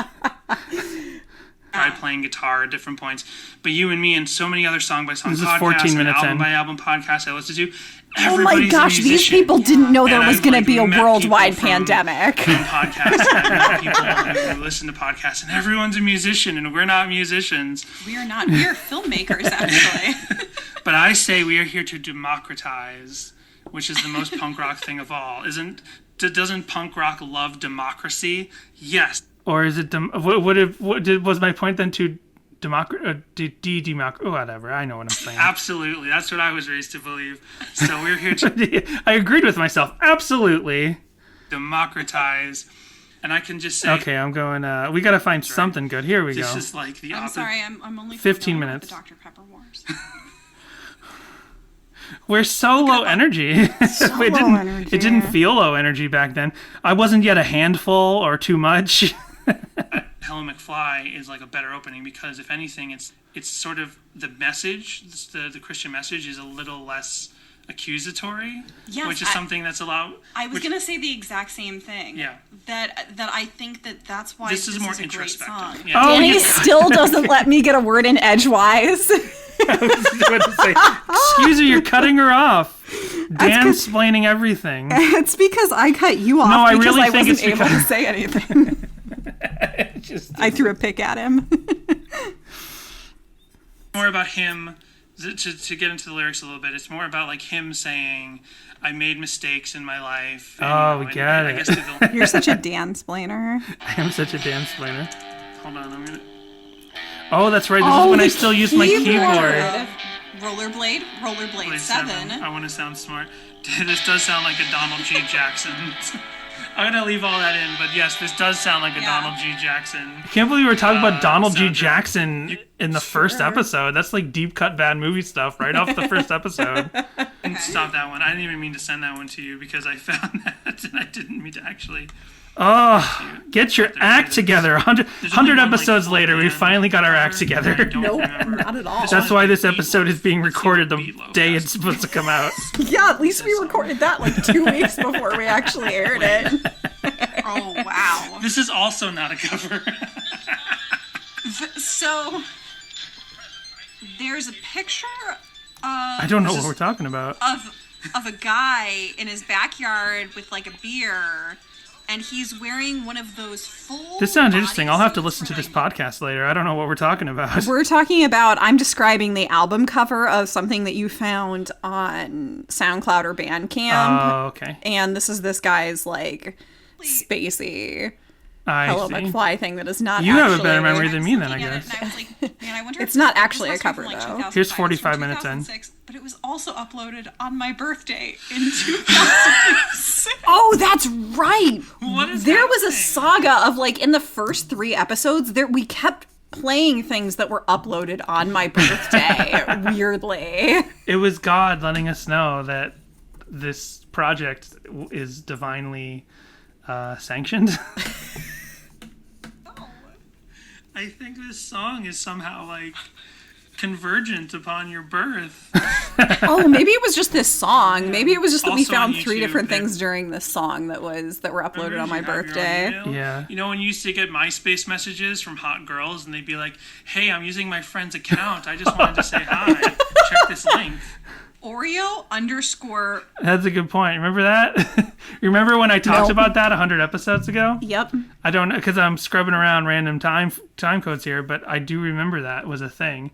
I playing guitar at different points, but you and me and so many other song-by-song podcasts 14 minutes and album-by-album podcasts I listen to. Oh my gosh, these people didn't know there was going to be a worldwide pandemic. Podcasts, I met people who listen to podcasts, and everyone's a musician, and we're not musicians. We are not. We are filmmakers, actually. But I say we are here to democratize, which is the most punk rock thing of all. Doesn't punk rock love democracy? Yes. Or is it was my point then to whatever. I know what I'm saying. Absolutely. That's what I was raised to believe. So we're here to I agreed with myself. Absolutely. Democratize. And I can just say okay, I'm going we got to find something good. Here we go. This is like the I'm sorry. I'm only 15 minutes. The Dr. Pepper Wars. We're so low energy. It didn't feel low energy back then. I wasn't yet a handful or too much. Hello McFly is like a better opening because if anything, it's sort of the message, the Christian message is a little less accusatory, which is something that's allowed. I was going to say the exact same thing. Yeah. That I think that's why this is more introspective. Yeah. Danny still doesn't let me get a word in edgewise. I was going to say, excuse me, you're cutting her off. Dan-splaining everything. It's because I cut you off because I wasn't able to say anything. I threw a pick at him. More about him, to get into the lyrics a little bit, it's more about like him saying, I made mistakes in my life. And, we get it. You're such a Dan-splainer. I am such a Dan-splainer. Hold on, I'm going to... Oh, that's right. This is when I still use my keyboard. Rollerblade 7. I want to sound smart. This does sound like a Donald G. Jackson. I'm going to leave all that in, but yes, this does sound like a Donald G. Jackson. I can't believe we were talking about Donald G. Jackson in the first episode. That's like deep cut bad movie stuff right off the first episode. Okay. Stop that one. I didn't even mean to send that one to you because I found that and I didn't mean to actually... Oh, get your act together. 100 episodes later, we finally got our act together. Nope, not at all. That's why this episode is being recorded the day it's supposed to come out. Yeah, at least we recorded that like 2 weeks before we actually aired it. Oh, wow. This is also not a cover. So there's a picture of I don't know what we're talking about. Of a guy in his backyard with like a beer, and he's wearing one of those full. This sounds interesting. I'll have to listen to this podcast later. I don't know what we're talking about. We're talking about, I'm describing the album cover of something that you found on SoundCloud or Bandcamp. Oh, okay. And this is this guy's like spacey Hello see. McFly thing that is not. You actually, have a better memory than me, then I guess. It's not actually a cover though. Here's 45 minutes in. But it was also uploaded on my birthday in 2006. Oh, that's right. There was a saga of like in the first 3 episodes we kept playing things that were uploaded on my birthday. Weirdly, it was God letting us know that this project is divinely sanctioned. I think this song is somehow like convergent upon your birth. Oh, maybe it was just this song. Maybe it was just that we Also found on 3 YouTube, different things during this song that were uploaded on my birthday. Yeah. You know when you used to get MySpace messages from hot girls and they'd be like, "Hey, I'm using my friend's account. I just wanted to say hi. Check this link." Oreo _. That's a good point. Remember that? Remember when I talked about that 100 episodes ago? Yep. I don't know, because I'm scrubbing around random time codes here, but I do remember that was a thing.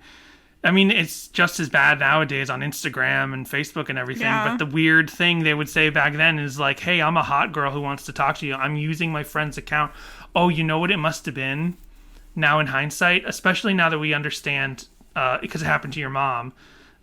I mean, it's just as bad nowadays on Instagram and Facebook and everything, but the weird thing they would say back then is like, "Hey, I'm a hot girl who wants to talk to you. I'm using my friend's account." Oh, you know what it must have been? Now in hindsight, especially now that we understand, because it happened to your mom,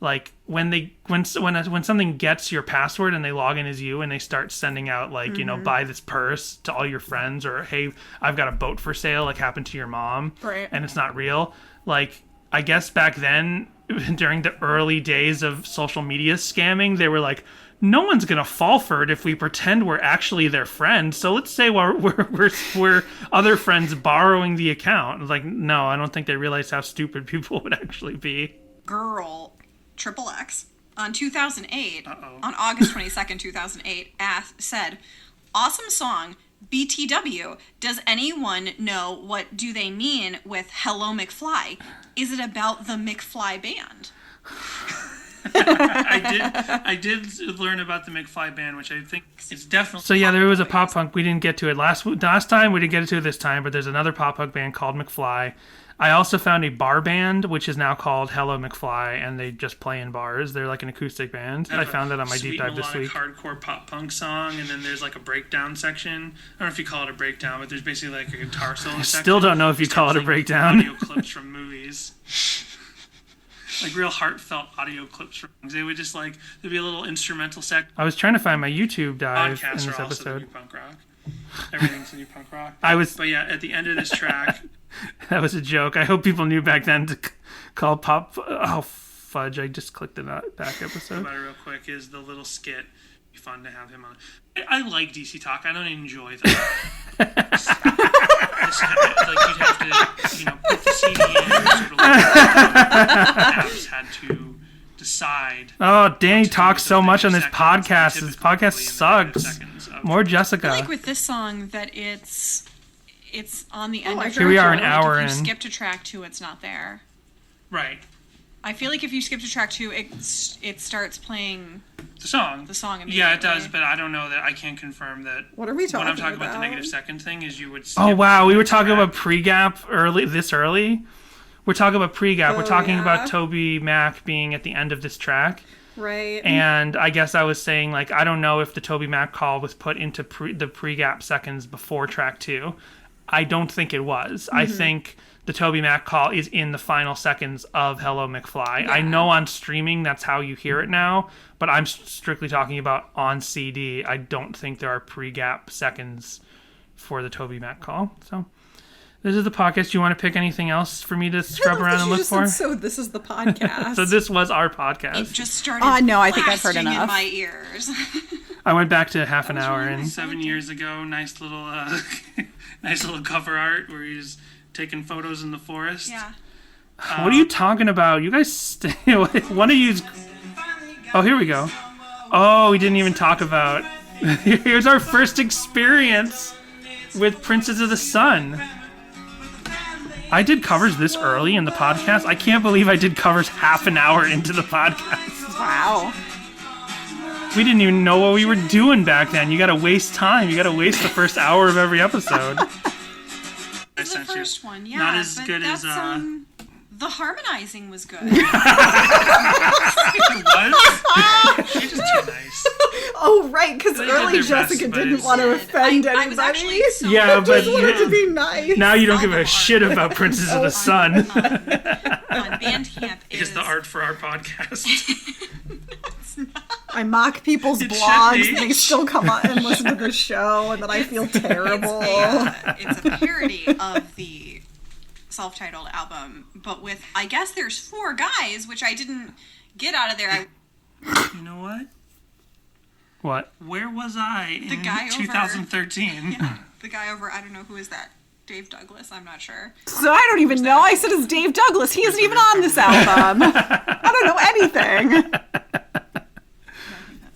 like when something gets your password and they log in as you and they start sending out like, you know, buy this purse to all your friends, or hey, I've got a boat for sale, like happened to your mom, right? And it's not real. Like, I guess back then, during the early days of social media scamming, they were like, no one's gonna fall for it if we pretend we're actually their friend. So let's say we're other friends borrowing the account. Like, no, I don't think they realized how stupid people would actually be. Girl, XXX, on 2008, on August 22nd, 2008, said, "Awesome song, BTW. Does anyone know what do they mean with Hello McFly? Is it about the McFly band?" I did learn about the McFly band, which I think is definitely... So yeah, there was a pop punk. We didn't get to it last time. We didn't get to it this time, but there's another pop punk band called McFly. I also found a bar band, which is now called Hello McFly, and they just play in bars. They're like an acoustic band. I found that on my deep dive this week. Hardcore pop punk song, and then there's like a breakdown section. I don't know if you call it a breakdown, but there's basically like a guitar solo section. I still don't know if you call it a breakdown. Audio clips from movies. Like real heartfelt audio clips from things. They would just like, there'd be a little instrumental section. I was trying to find my YouTube dive in this episode. Also the new punk rock. Everything's the new punk rock. But yeah, at the end of this track... That was a joke. I hope people knew back then to call pop... Oh, fudge. I just clicked the back episode. About it real quick is the little skit. It'd be fun to have him on. I like DC Talk. I don't enjoy that. Like, you'd have to, you know, put the CD in and sort of like... Abs had to decide... Oh, Danny talks so much on this podcast. This podcast sucks. More Jessica. I feel like with this song that it's on the end of here we are an hour in. If you skip to track 2, it's not there. Right. I feel like if you skip to track 2, it starts playing the song immediately. Yeah, it does, but I don't know that I can't confirm that. What are we talking about? When I'm talking about the negative second thing is you would skip. Oh wow, we were talking about pre-gap early. We're talking about pre-gap. We're talking about Toby Mac being at the end of this track. Right. And I guess I was saying, like, I don't know if the Toby Mac call was put into the pre-gap seconds before track 2. I don't think it was. I think the Toby Mac call is in the final seconds of Hello McFly. Yeah. I know on streaming that's how you hear it now, but I'm strictly talking about on CD. I don't think there are pre-gap seconds for the Toby Mac call. So this is the podcast. Do you want to pick anything else for me to scrub around and look for? So this is the podcast. So this was our podcast. It just started no, I think I've heard enough. In my ears. I went back to half an hour in. 7 years ago, nice little cover art where he's taking photos in the forest. Yeah. What are you talking about? You guys stay away. One of you's... Oh, here we go. Oh, we didn't even talk about... Here's our first experience with Princess of the Sun. I did covers this early in the podcast. I can't believe I did covers half an hour into the podcast. Wow. We didn't even know what we were doing back then. You gotta waste time. You gotta waste the first hour of every episode. The first one, yeah. Not as good as the harmonizing was good. It was? You're just too nice. Oh, right, because early Jessica didn't want to offend anybody. Yeah, but just wanted to be nice. Now you don't give a shit about Princess of the Sun. On Bandcamp It is the art for our podcast. I mock people's blogs, and they still come on and listen to the show, and then I feel terrible. It's a parody of the self-titled album, but with, I guess there's 4 guys, which I didn't get out of there. You know what? What? Where was I in 2013? Yeah, the guy over, I don't know, who is that? Dave Douglas? I'm not sure. So I don't even know. I said it's Dave Douglas. He isn't even on this album. I don't know anything.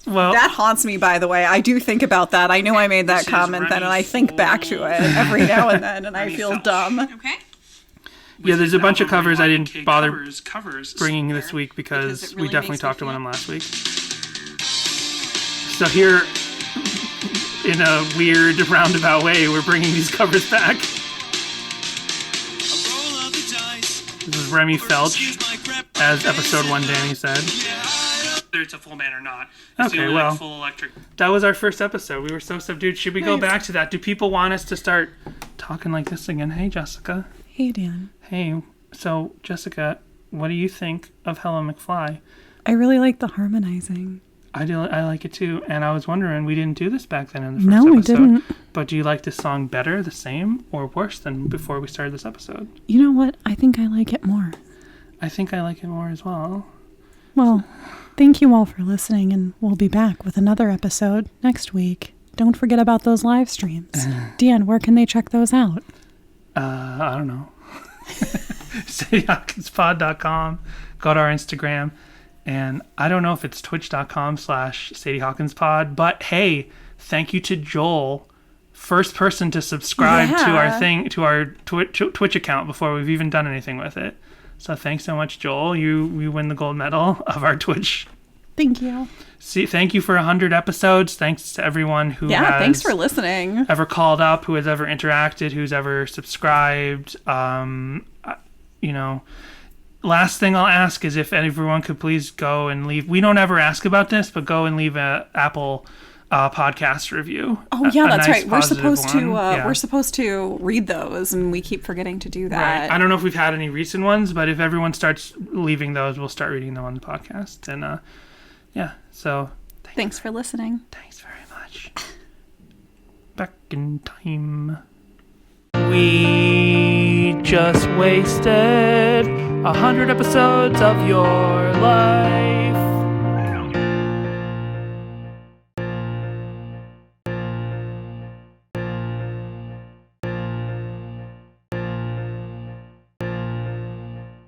Well, that haunts me, by the way. I do think about that. I know I made that comment then, and I think back to it every now and then, and I feel dumb. Okay. Yeah, there's a bunch of covers I didn't bother covers bringing this week because really we definitely makes me talked about feel- them last week. So here, in a weird roundabout way, we're bringing these covers back. This is Remy Felch, as episode 1 Danny said. Whether it's a full band or not. Okay, well, full electric. That was our first episode. We were so subdued. Should we go back to that? Do people want us to start talking like this again? Hey, Jessica. Hey, Dan. Hey, so, Jessica, what do you think of Hello McFly? I really like the harmonizing. I like it too, and I was wondering, we didn't do this back then in the first No, episode. we didn't. But do you like this song better, the same, or worse than before we started this episode? You know what? I think I like it more. I think I like it more as well. Well, thank you all for listening, and we'll be back with another episode next week. Don't forget about those live streams. Dan, where can they check those out? I don't know. SadieHawkinsPod.com. Go to our Instagram. And I don't know if it's twitch.com/SadieHawkinsPod, but hey, thank you to Joel, first person to subscribe to our thing, to our Twitch account before we've even done anything with it. So thanks so much, Joel. You win the gold medal of our Twitch. Thank you. Thank you for 100 episoades. Thanks to everyone who has thanks for listening. Ever called up, who has ever interacted, who's ever subscribed. Last thing I'll ask is if everyone could please go and leave. We don't ever ask about this, but go and leave a Apple podcast review. Oh yeah, that's nice right. We're supposed to. Yeah. We're supposed to read those, and we keep forgetting to do that. Right. I don't know if we've had any recent ones, but if everyone starts leaving those, we'll start reading them on the podcast. And yeah, so thanks for listening. Thanks very much. Back in time. We just wasted 100 episodes of your life.